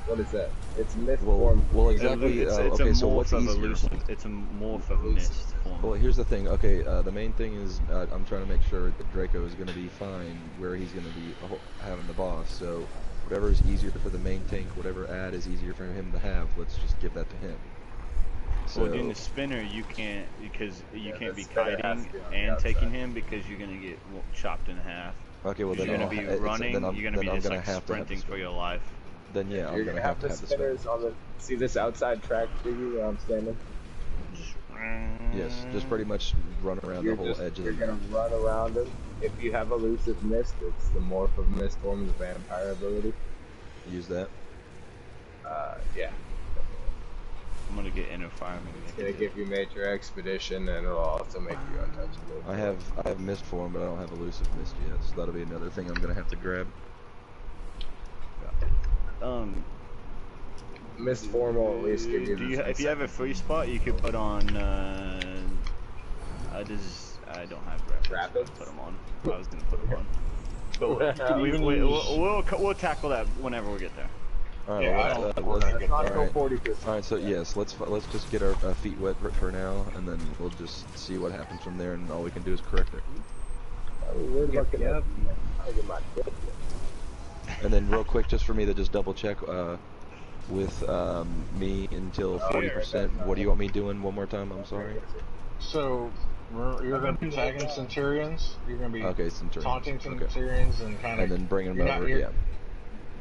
what is that? It's myth Well, form. exactly. It's Okay, a so morph what's of easier? it's a morph of mist form. Well, here's the thing. Okay, the main thing is I'm trying to make sure that Draco is going to be fine where he's going to be having the boss. So whatever is easier for the main tank, whatever ad is easier for him to have, let's just give that to him. So Well, doing the spinner, you can't because you can't the be spinner has kiting to be on the and taking outside. him because you're gonna get chopped in half. okay, well then You're gonna I'll- be it's- running. then I'm, You're gonna then be I'm just gonna like have to have sprinting the for your life. Then yeah, I'm You're gonna gonna have to the have the spinner. spinners on the. See this outside track thingy where I'm standing? Yes, just pretty much run around the whole edge of You're the gonna run around it. If you have elusive mist, it's the morph of mist form, the vampire ability. use that. Yeah. I'm gonna get inner fire. Maybe It's gonna give you major expedition, and it'll also make you untouchable. I have mist form, but I don't have elusive mist yet, so that'll be another thing I'm gonna have to grab. Mist form will at least give you. If you have a free spot, you could put on. I don't have rapids. Put them on. I was gonna put them on. But we'll tackle that whenever we get there. All right, Yeah, let's not go all right. 40%. All right, so yes, let's just get our feet wet for now, and then we'll just see what happens from there, and all we can do is correct it. We're looking at. I'll get my dick. And then real quick, just for me to just double check with me until 40%. What do you want me doing one more time? I'm sorry. So, you're going to be tagging Centurions. You're going to be Centurions. taunting Okay. Centurions and kind of... And then bringing them over, yeah.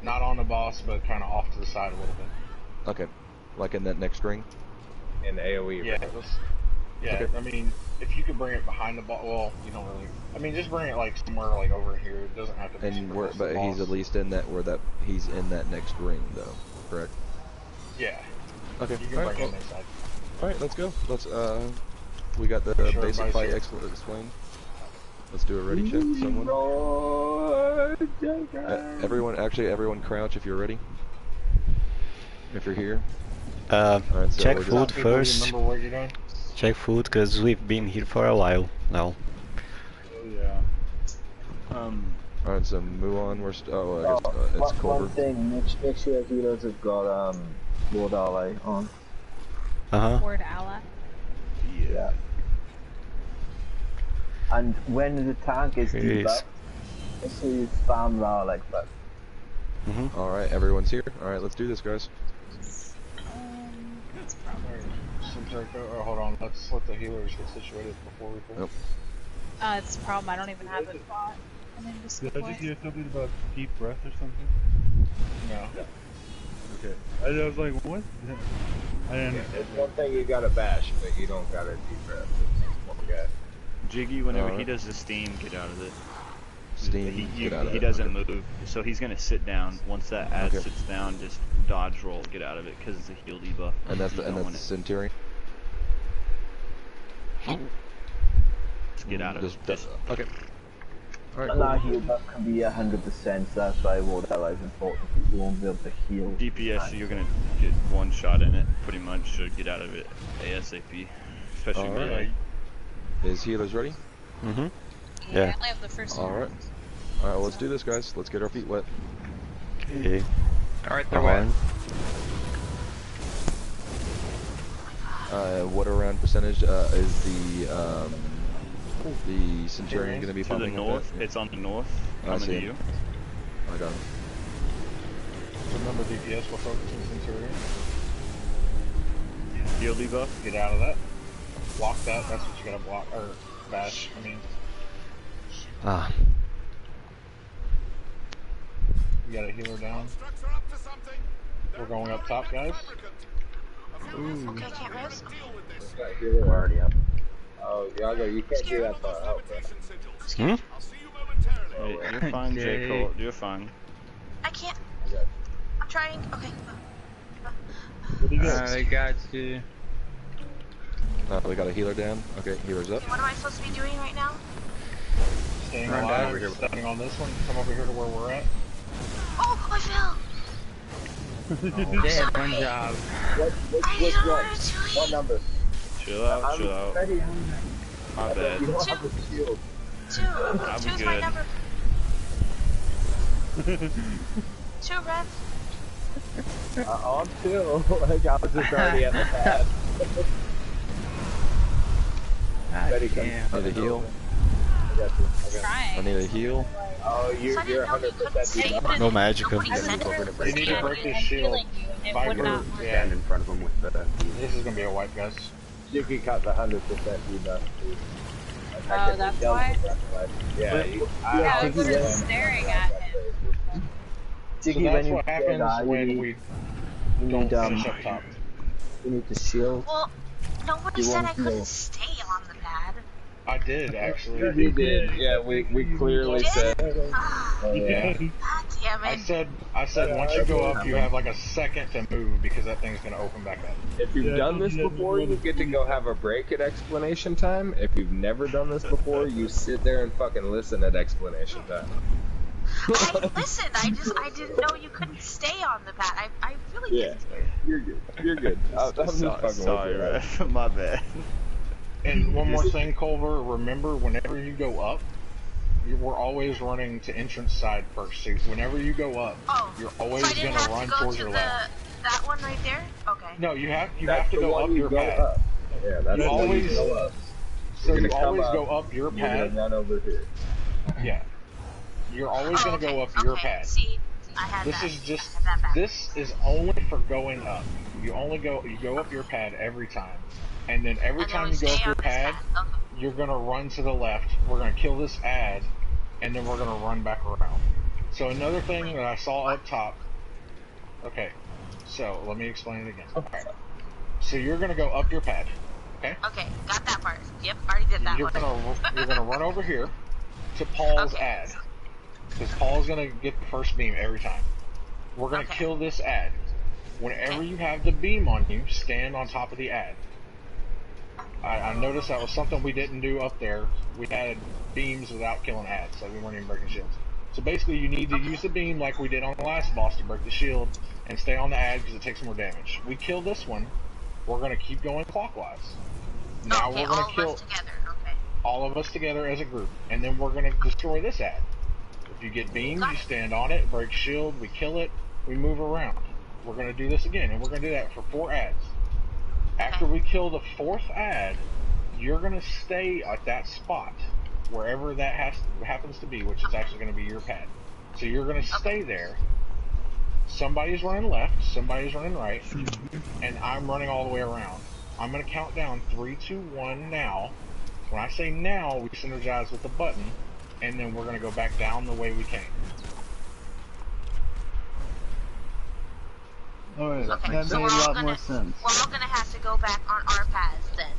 Not on the boss, but kind of off to the side a little bit. Okay. Like in that next ring? In AoE. Yeah, Okay. I mean, if you could bring it behind the boss, well, you don't really... I mean, just bring it like somewhere like over here. It doesn't have to be super close to the But he's boss. at least in that, he's in that next ring, though, correct? Yeah. Okay. You can Alright, bring it next side. Alright, let's go. Let's, we got the Sure, basic fight everybody's here. explained. Let's do a ready check, someone. Everyone crouch if you're ready. If you're here. Alright, so check we're food People, you first. remember what you're doing? Check food, because we've been here for a while now. Alright, so move on. We're I guess it's Culver. One thing, make sure healers have got Lord Ally on. Word ally. Yeah. And when the tank is debuffed, make sure you spam Raleigh like that. Alright, everyone's here. Alright, let's do this, guys. That's probably. Hold on, let's let the healers get situated before we pull. Nope. It's a problem. I don't even have a spot. I'm in this Did I point. just hear something about deep breath or something? No. Okay. I was like, what? I didn't. There's one thing you gotta bash, but you don't gotta deep breath. It's one guy. Jiggy, whenever he Alright. does the steam, get out of it. Steam, get out of He it. doesn't move, so he's gonna sit down. Once that ad Okay. sits down, just dodge roll, get out of it, because it's a heal debuff. And that's You the don't want it. Centurion. Just get out of it. Just, okay. Alright, And our cool. heal buff can be 100%, so that's why World Ally is important. You won't be able to heal. DPS, so you're gonna get one shot in it, pretty much, so get out of it ASAP. Especially Alright. melee. Is healers ready? Mm-hmm. Yeah, I only have the first one. Alright. Alright, well, let's do this, guys. Let's get our feet wet. Okay. Alright, they're wet. What around percentage is the Centurion going to be To the pumping up north, at? it's on the north, I coming see to it. you. I got him. Remember DPS, we're focusing Centurion. Heal debuff. Get out of that. Block that, that's what you gotta block, or bash, I mean. Ah. You got a healer down. We're going up top, guys. Okay, can't res. We're already up. Oh, Yago, you can't do that far out, bro. Hmm? Hey, you're fine, J. Cole. You're fine. I can't. I'm trying. Okay. I got you. We got a healer down. Okay, healer's up. Okay, what am I supposed to be doing right now? Staying Run alive, over here. stepping on this one, come over here to where we're at. Oh, I fell. Yeah, one job. What's what? What number? Chill out, chill out. Ready. My bad. You don't have the shield. Two's my good. number. 2, Red. I'm chill. Like, I was just already at the pad. Ready, come. Damn. Need a heal. I got you. I got you. I Trying. need a heal. Oh, you're 100% debuff. No magic. Nobody said You need to break this shield. It By would not group. work. Yeah, Stand in front of him with the. this is gonna be a wipe, guys. Jiggy got the 100% debuff. Oh, that's why? Yeah, Yeah, I was literally staring at him. So Jiggy, that's when you what happens when we you don't need finish up top. you need the shield. Well, nobody You said won't I couldn't heal. stay on the pad. I did, actually. You did. Yeah, we clearly said. Yeah. God damn I it. said once you go up, you have like a second to move because that thing's gonna open back up. If you've done this before, you get to go have a break at explanation time. If you've never done this before, you sit there and fucking listen at explanation time. I listened. I didn't know you couldn't stay on the pad. I really Yeah, you're good. You're good. I'm just fucking Sorry, with you. Red. My bad. And one more thing, Culver, remember whenever you go up, we're always running to entrance side first. So whenever you go up, Oh, you're always so I didn't gonna have run to go towards to your the left. that one right there. Okay. No, you have That's to the go one up you your go pad. up. Yeah, that's You the one always- you go up. So You're you gonna come always up, go up your You're gonna pad. run over here. Yeah. You're always gonna okay. go up your Okay. pad. See, I had This that. is just I had that back. this is only for going up. You go up your pad every time, and then every And then time we you go stay up your on this pad, Okay. you're gonna run to the left. We're gonna kill this ad, and then we're gonna run back around. So another thing that I saw up top. Okay, so let me explain it again. Alright. So you're gonna go up your pad. Okay. Okay, got that part. Yep, already did that You're one. gonna run over here to Paul's Okay. ad, because Paul's gonna get the first beam every time. We're gonna Okay. kill this ad. Whenever Okay. you have the beam on you, stand on top of the ad. I noticed that was something we didn't do up there. We had beams without killing ads, so we weren't even breaking shields. So basically, you need to use the beam like we did on the last boss to break the shield, and stay on the ad because it takes more damage. We kill this one, we're gonna keep going clockwise. Now Okay, we're gonna all kill of us together. Okay. all of us together as a group, and then we're gonna destroy this ad. If you get beamed, Got you it. stand on it, break shield, we kill it, we move around. We're gonna do this again, and we're gonna do that for 4 ads. After we kill the 4th ad, you're gonna stay at that spot, wherever that happens to be, which is actually gonna be your pad. So you're gonna stay there. Somebody's running left, somebody's running right, and I'm running all the way around. I'm gonna count down 3, 2, 1 now. When I say now, we synergize with the button, and then we're gonna go back down the way we came. Alright, Okay, that so made we're a all lot gonna more sense. we're all gonna have to go back on our paths then,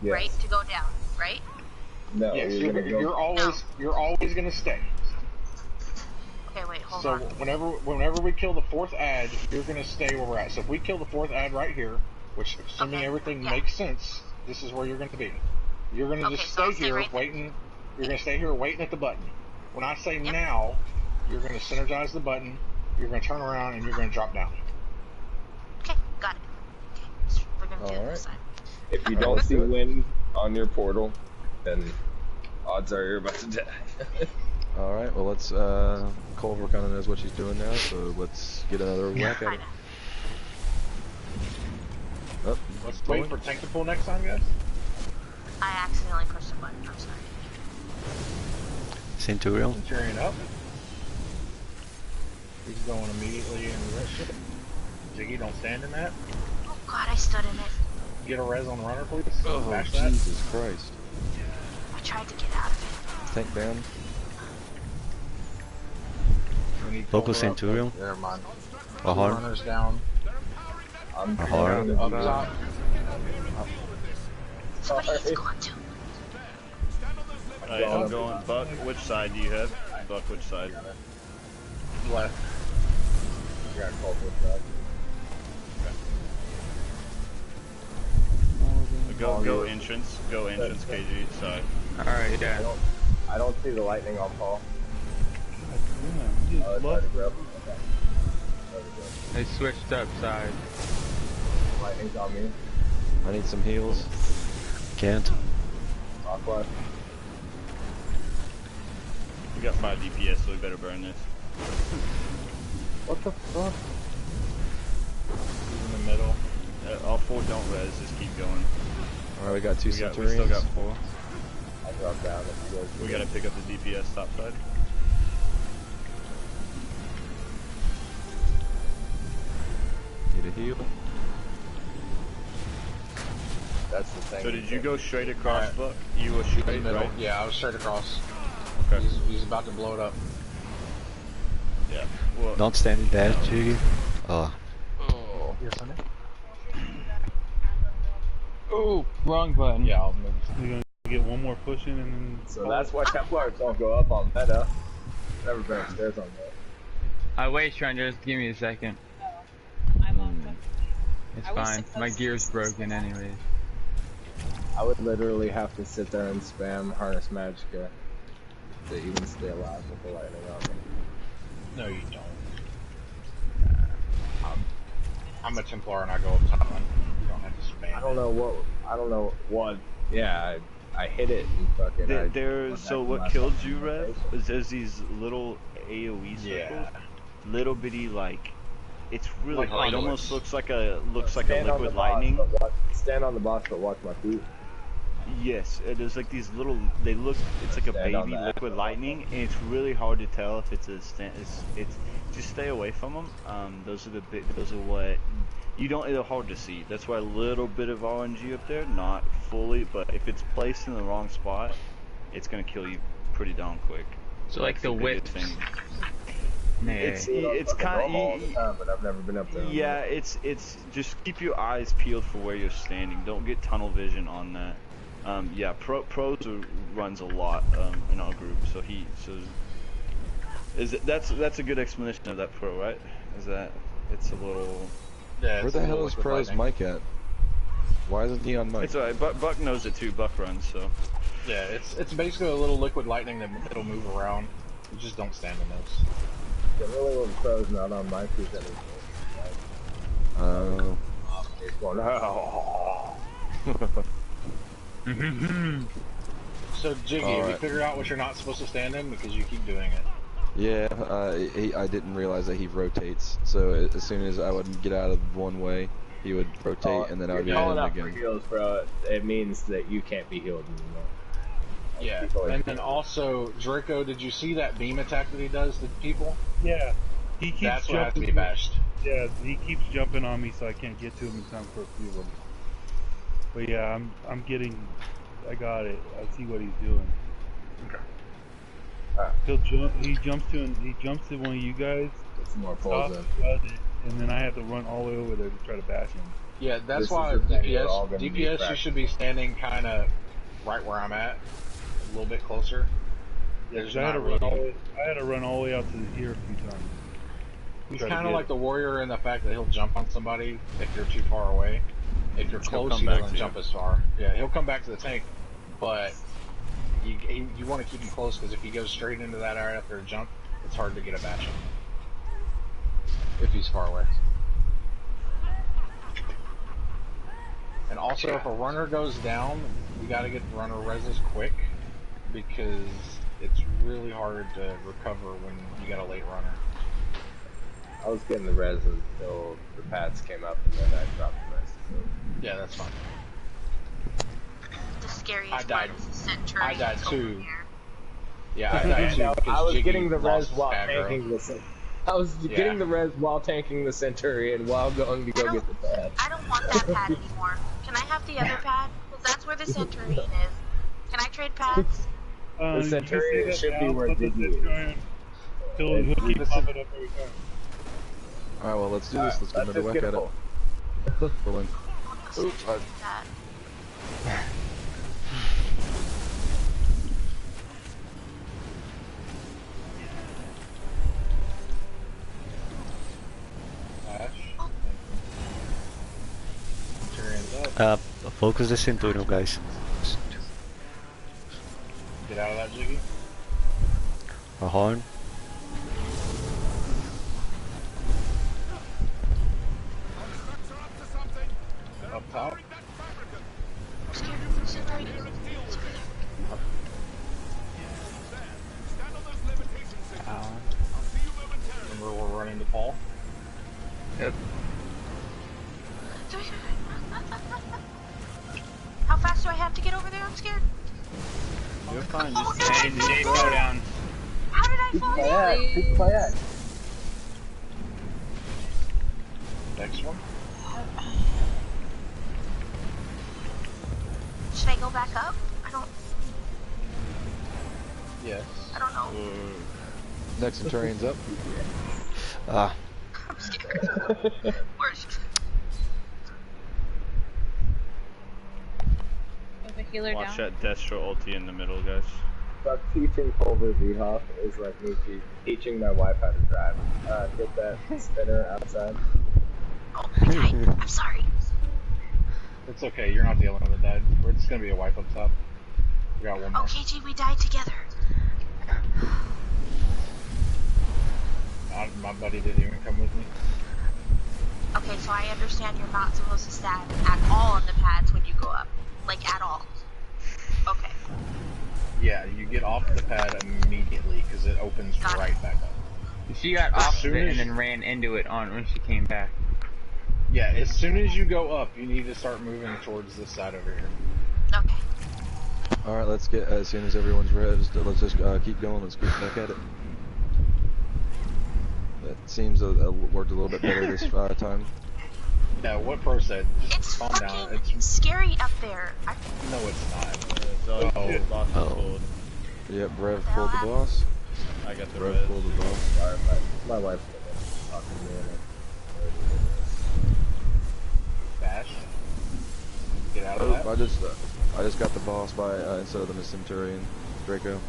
Yes. right? To go down, right? No, Yes, you're gonna go. you're always gonna stay. So whenever we kill the fourth ad, you're gonna stay where we're at. So if we kill the fourth ad right here, which assuming everything makes sense, this is where you're gonna be. You're gonna just stay here waiting. You're gonna stay here waiting at the button. When I say now, you're gonna synergize the button. You're gonna turn around and you're gonna drop down. Okay, got it. Okay, so we're gonna do it this time. If you don't see wind on your portal, then odds are you're about to die. Alright, well let's, Culver kinda knows what she's doing now, so let's get another whack at it. Oh, let's wait for tank to pull next time, guys. I accidentally pushed a button, I'm sorry. Centurion. Centurion up. He's going immediately in the rest ship. Jiggy, don't stand in that. Oh god, I stood in it. Get a res on the runner, please. Oh, Bash that. Jesus Christ. I tried to get out of it. Tank down. Local Centurion. Never mind. Ahar. Runners down. Ahar. Up top. Somebody's going to. Alright, I'm going Buck. Which side do you have? Buck, which side? Left. Yeah, call for that. Go entrance. Go entrance, KG side. Alright, yeah. I don't see the lightning on Paul. They switched up sides. Lightning's on me. I need some heals. Can't. Aqua. We got 5 DPS, so we better burn this. What the fuck? He's in the middle. All 4 don't res, just keep going. Alright, we got 2 Centurions. We still got 4. I'll drop down if you guys. We gotta pick up the DPS top side. Need a heal. That's the thing. So did you go straight across, Buck? You were straight, right? Yeah, I was straight across. Okay. He's about to blow it up. Yeah. Well, Don't stand in there, Jiggy. Oh. Oh. Yes, I know. Oh, wrong button. Yeah, I'll move. We're gonna get one more push in and then. So that's why Templars don't go up on meta. Never been upstairs on that. Wait, Stranger, just give me a second. I'm on. It's fine. My gear's broken anyways. I would literally have to sit there and spam Harness Magicka to even stay alive with the lightning on me. No, you don't. I'm a Templar and I go up top. You don't have to spam. I don't know what. Yeah, I hit it and fucking. So what killed you, Rev? Is there's these little AOE circles. Yeah. Little bitty like. It's really Like hard. It conduits. almost looks like a Stand on the liquid boss, lightning. but stand on the boss, but watch my feet. Yes, there's like these little. They look. It's like a Stand on baby that. liquid lightning, and it's really hard to tell if it's a stand. It's just stay away from them. Those are the big. Those are what you don't. They're hard to see. That's why a little bit of RNG up there, not fully, but if it's placed in the wrong spot, it's gonna kill you pretty darn quick. So like the whip thing. Nah. It's kind of. But I've never been up there. Yeah, it's just keep your eyes peeled for where you're standing. Don't get tunnel vision on that. Yeah, Pros runs a lot in our group, so that's a good explanation of that Pro, right? Is that it's a little. Yeah, Where the hell is Pro's mic at? Why isn't he on mic? It's alright. Buck knows it too. Buck runs, so. Yeah, it's basically a little liquid lightning that'll move around. You just don't stand in those. Yeah, really, when Pro's not on my feet, then it's going. So Jiggy, have you figured out what you're not supposed to stand in because you keep doing it? Yeah, I didn't realize that he rotates. So as soon as I would get out of one way, he would rotate, and then I would get in again. again. Heals, bro. It means that you can't be healed anymore. Yeah, and then also Draco, did you see that beam attack that he does to people? Yeah. He keeps That's what has to jumping. be bashed. Yeah, he keeps jumping on me, so I can't get to him in time for a few of them. But yeah, I'm getting. I got it. I see what he's doing. Okay. He jumps to one of you guys. Get some more pulls in. And then I have to run all the way over there to try to bash him. Yeah, that's This why is the thing, you're all gonna be DPS you should be standing kind of right where I'm at, a little bit closer. There's I had not to really. I had to run all the way out to here a few times. He's Try to kind of get like it. the warrior in the fact that he'll jump on somebody if you're too far away. If you're close, come he back doesn't to you. jump as far. Yeah, he'll come back to the tank, but you want to keep him close because if he goes straight into that area after a jump, it's hard to get a bash on. If he's far away. And also, if a runner goes down, you got to get the runner reses quick because it's really hard to recover when you got a late runner. I was getting the res until the pads came up, and then I dropped the res. So. Yeah, that's fine. The scariest I died. part is the Centurions I died too. over here. Yeah, I died too. I was Jiggy getting the res lost while aggro. tanking the. I was getting the res while tanking the Centurion while going to go get the pad. I don't want that pad anymore. Can I have the other pad? Because that's where the Centurion is. Can I trade pads? The Centurion you say should that be now, where but the Diggy is. Centurion, he'll keep popping up every time. Alright, well, let's do this. Let's get another whack at it. Pull in. Oops, Focus the Centurion, guys. Get out of that, Jiggy. A horn. Up top. Remember we're running to Paul? Yep. How fast do I have to get over there? I'm scared. You're fine. Oh, Just no, stay slow down. How did I fall down? Be quiet. Next one. Should I go back up? I don't. Yes. I don't know. next Centurion's up. Ah. I'm scared. Worst. With the healer Watch down. that Destro ulti in the middle, guys. But teaching Culver vHOF is like me teaching my wife how to drive. Get that spinner outside. Oh, I died. I'm sorry. It's okay, you're not the only one that died. We're just gonna be a wipe up top. We got one more. Okay, G, we died together. My buddy didn't even come with me. Okay, so I understand you're not supposed to stand at all on the pads when you go up. Like, at all. Okay. Yeah, you get off the pad immediately because it opens right back up. She got As off of soon it as- and then ran into it on when she came back. Yeah, as soon as you go up, you need to start moving towards this side over here. Okay. Alright, let's get, as soon as everyone's rezzed, let's just keep going, let's get back at it. That seems worked a little bit better this time. Yeah, what Pro said, just It's calm down. fucking It's scary up there. no, it's not. Boss is Oh. pulled. Yep, Rev pulled the boss. I got the Rev res. pulled the boss. Sorry, my wife's talking to me. Bash. Get out of Oh, that. I just got the boss by instead of the Centurion, Draco.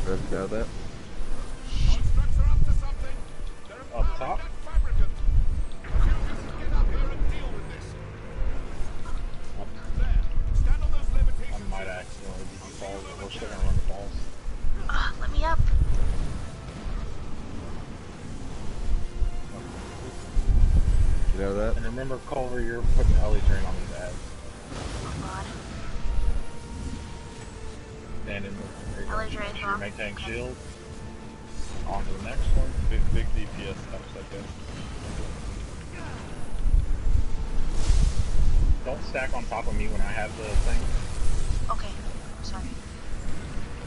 Rev, get out of that. Up top. I might accidentally give you balls, but we're still gonna run the balls. Let me up. Get out of that. And remember, Culver, you're putting Ellie Drain on his ass. Oh god. Stand in the Ellie Drain's your off. main tank shield. On to the next one. Big DPS stuff like that. Don't stack on top of me when I have the thing. Okay. I'm sorry.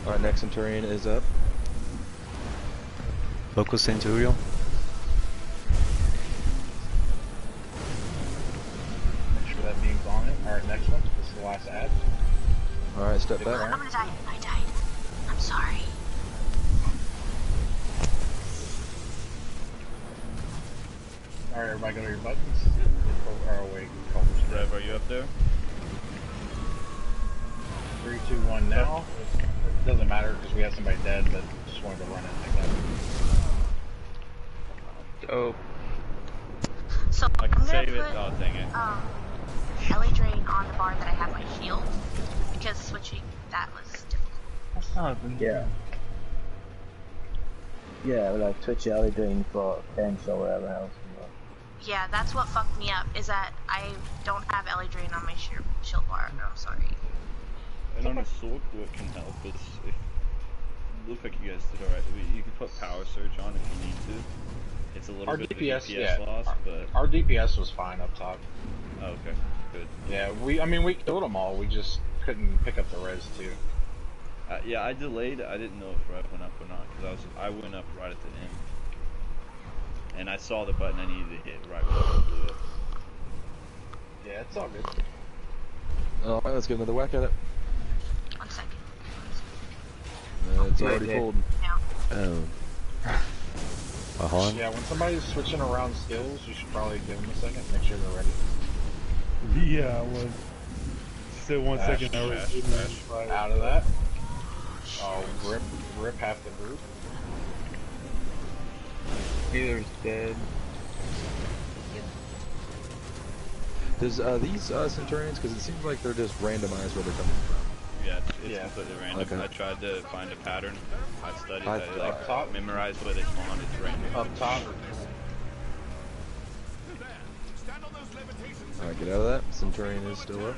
Alright, next Centurion is up. Focus Centurion. Make sure that beam's on it. Alright, next one. This is the last ad. Alright, step Big back. round. I'm gonna die. I died. I'm sorry. Alright, everybody go to your buttons. Oh wait, Culver's dead. Rev, are you up there? 3, 2, 1 now. It doesn't matter because we have somebody dead, but just wanted to run it like that. Oh. So I can I'm gonna save put it. Oh, dang it. LA Drain on the bar that I have my shield because switching that was difficult. That's not been Yeah. Yeah, like Twitch LA doing for bench or whatever else. Yeah, that's what fucked me up, is that I don't have LA Drain on my shield bar. I'm sorry. And on a sword, what can help is if it looks like you guys did alright. You can put power surge on if you need to. It's a little Our bit DPS, of a DPS loss, but our DPS was fine up top. oh, okay, good. Yeah, I mean, we killed them all. We just couldn't pick up the res too. Yeah, I delayed. I didn't know if red went up or not because I went up right at the end, and I saw the button I needed to hit right when I blew it. Yeah, it's all good. All right, let's get another whack at it. 1 second. It's already pulled. Oh. Hold on. Yeah, when somebody's switching around skills, you should probably give them a second, make sure they're ready. Yeah, I was. Still 1 second. I was Out of that. Oh, rip half the group. Healer's dead. Does these Centurions, because it seems like they're just randomized where they're coming from. Yeah, it's completely random. Okay. I tried to find a pattern. I studied. I up top. memorized where they spawn. It's random. Up top. Alright, get out of that. Centurion is still up.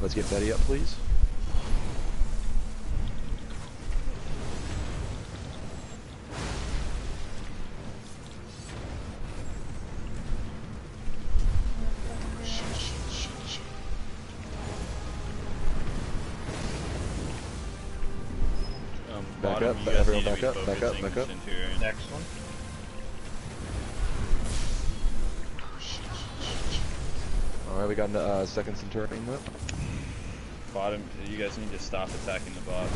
Let's get Betty up, please. Back up, everyone back up, back up, back up. Next one. Alright, we got a second Centurion up. Bottom, you guys need to stop attacking the boss.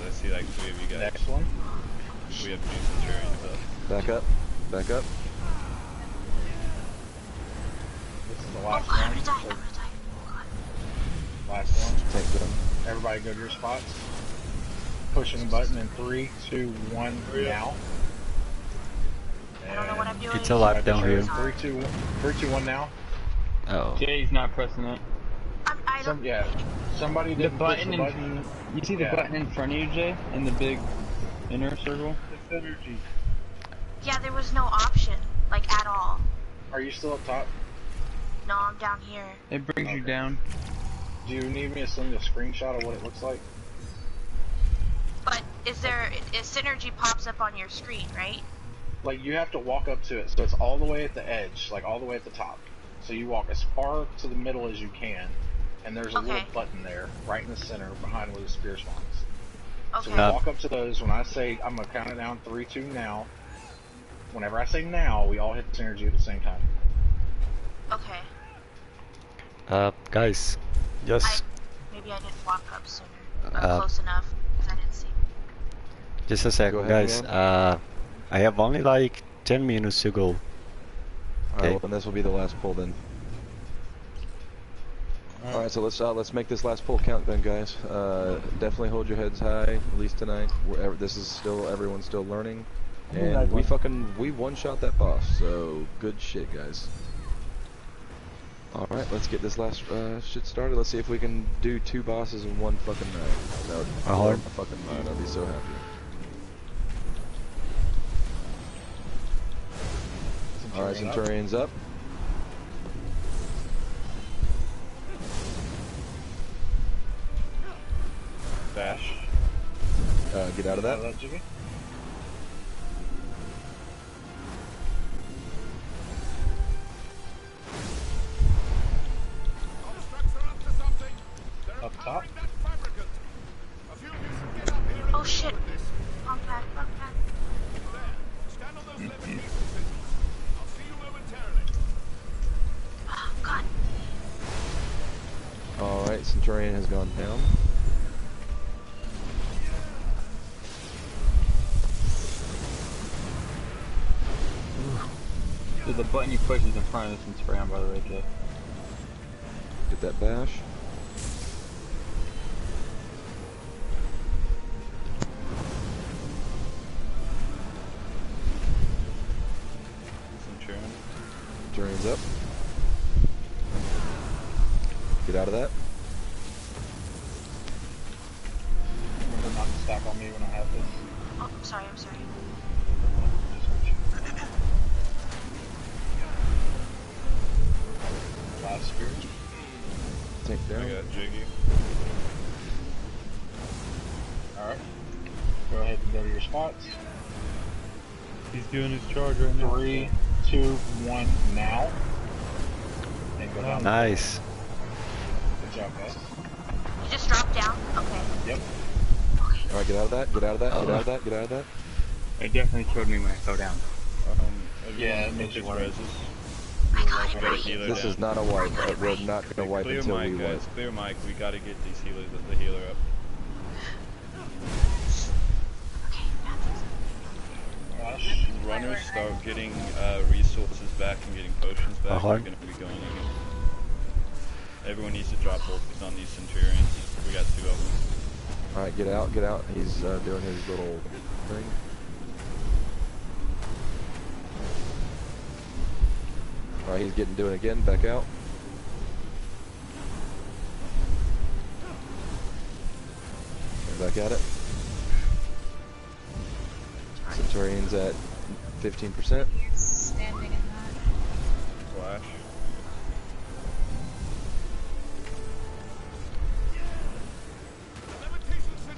I see like 3 of you guys. Next one. We have 2 Centurions up. Back up, back up. This is the last I'm one. gonna die. I'm gonna die. Last one. Take them. Everybody go to your spots. Pushing the button in 3, 2, 1 now. I don't know what I'm doing. It's alive down here. 3, 2, 1 now. Oh. Jay's not pressing it. Yeah. Somebody The didn't push button, the button. you see the button in front of you, Jay? In the big inner circle? It's energy. Yeah, there was no option, like at all. Are you still up top? No, I'm down here. It brings you down. Do you need me to send you a screenshot of what it looks like? But synergy pops up on your screen, right? Like, you have to walk up to it, so it's all the way at the edge, like all the way at the top. So you walk as far to the middle as you can, and there's a little button there, right in the center, behind where the spear spawns. Okay. So we walk up to those. When I say, I'm gonna count it down, 3, 2, now. Whenever I say now, we all hit synergy at the same time. Okay. Guys, just Maybe I didn't walk up sooner. Close enough, because I didn't see. just a second, guys. I have only like 10 minutes to go. Alright, well, then this will be the last pull then. Alright, so let's make this last pull count then, guys. Definitely hold your heads high, at least tonight. This is still, everyone's still learning. And we one-shot that boss, so good shit, guys. Alright, let's get this last shit started. Let's see if we can do 2 bosses in one fucking night. That would blow my fucking mind. I'd be so happy. Alright, Centurion's up. Bash. Get out of that. Up top. Oh shit. Wrong pad, wrong pad. Oh god. Alright, Centurion has gone down. So the button you push is in front of this and spray on by the way, Jeff. Get that bash. Centurion's up. Get out of that. Remember not to stack on me when I have this. Oh, I'm sorry. Last spear. Take down. I got Jiggy. Alright. Go ahead and go to your spots. He's doing his charge right now. 3, 2, 1, now. And go down. Nice. Good job, guys. You just dropped down? Okay. Yep. Alright, get out of that, get out of that, get out of that, get out of that. It definitely killed me when I fell down. Yeah, it makes you worry. I got it right. This is not a wipe. We're not going to wipe Clear until mic, we wipe. guys. Clear mic. We gotta get these healers, the healer up. Runners start getting resources back and getting potions back. We're gonna be going in. Everyone needs to drop focus on these Centurions. We got 2 of them. Alright, get out, get out. He's doing his little thing. Alright, he's doing it again, back out. And back at it. Centurion's at 15%. Standing in that. Flash.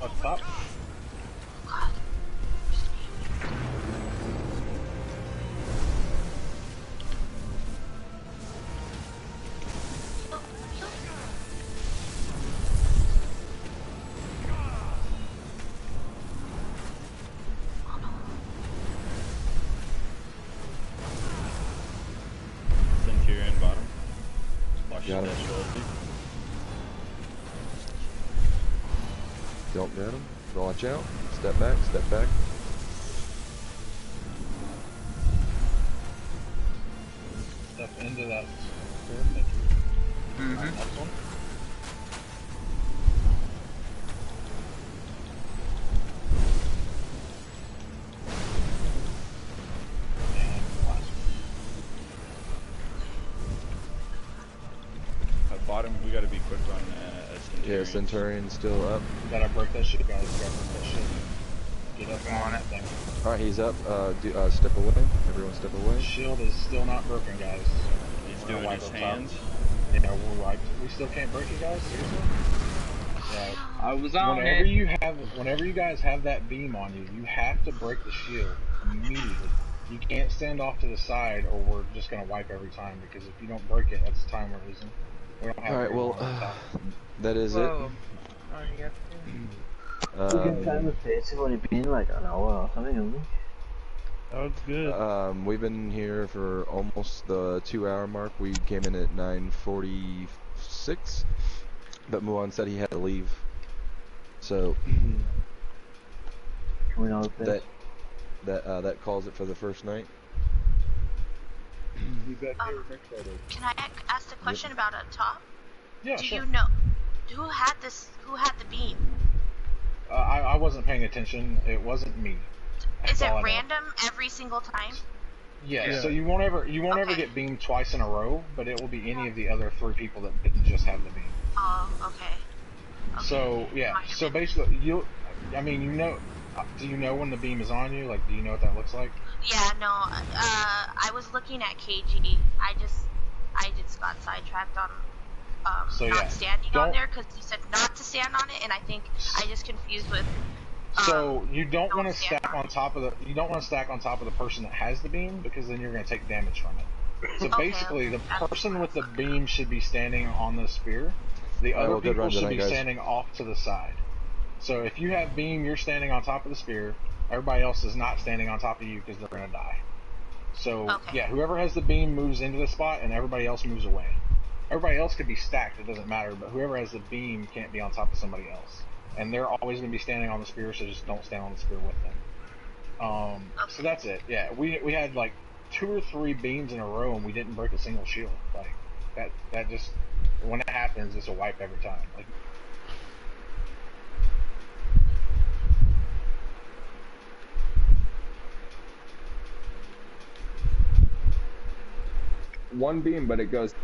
Up top. Centurion bottom. Got him. That shoulder. Don't get him. Watch out. Step back, step back. Step into that spear. Thank you. Alright, next one. And last one. Bottom, we gotta be quick on Centurion. Yeah, Centurion's still up. You gotta break that shit, guys. You gotta break that shit. Get up on it. Thing. Alright, he's up. Step away. Everyone step away. Shield is still not broken, guys. He's We're gonna doing wipe his up top. hands. Yeah, we'll wipe. We still can't break it, guys. Seriously. Yeah. I was on Whenever you guys have that beam on you, you have to break the shield immediately. You can't stand off to the side, or we're just gonna wipe every time. Because if you don't break it, that's the time we're losing. We don't have. Alright, very well, long on top. that is Whoa. Good time of pace. It's only been like an hour or something, hasn't it? That was good. We've been here for almost the 2-hour mark. We came in at 9:46, but Muan said he had to leave. So that calls it for the first night. Can I ask a question about up top? Yeah, Do sure. you know who had the beam? I wasn't paying attention. It wasn't me. Is That's all I it know. random every single time? Yeah, so you won't ever get beamed twice in a row, but it will be any of the other 3 people that didn't just have the beam. Oh, okay. So yeah, so basically do you know when the beam is on you? Like, do you know what that looks like? Yeah, no. I was looking at KG. I just got sidetracked on not standing on there because you said not to stand on it, and I think I just confused with. So you don't want to stack on top of the person that has the beam, because then you're going to take damage from it. So basically, the person with the beam should be standing on the spear. The other people should be standing off to the side. So if you have beam, you're standing on top of the spear. Everybody else is not standing on top of you because they're going to die. So yeah, whoever has the beam moves into the spot, and everybody else moves away. Everybody else could be stacked; it doesn't matter. But whoever has the beam can't be on top of somebody else. And they're always going to be standing on the spear, so just don't stand on the spear with them. So that's it. Yeah, we had like 2 or 3 beams in a row and we didn't break a single shield. Like that just, when it happens, it's a wipe every time. Like, one beam, but it goes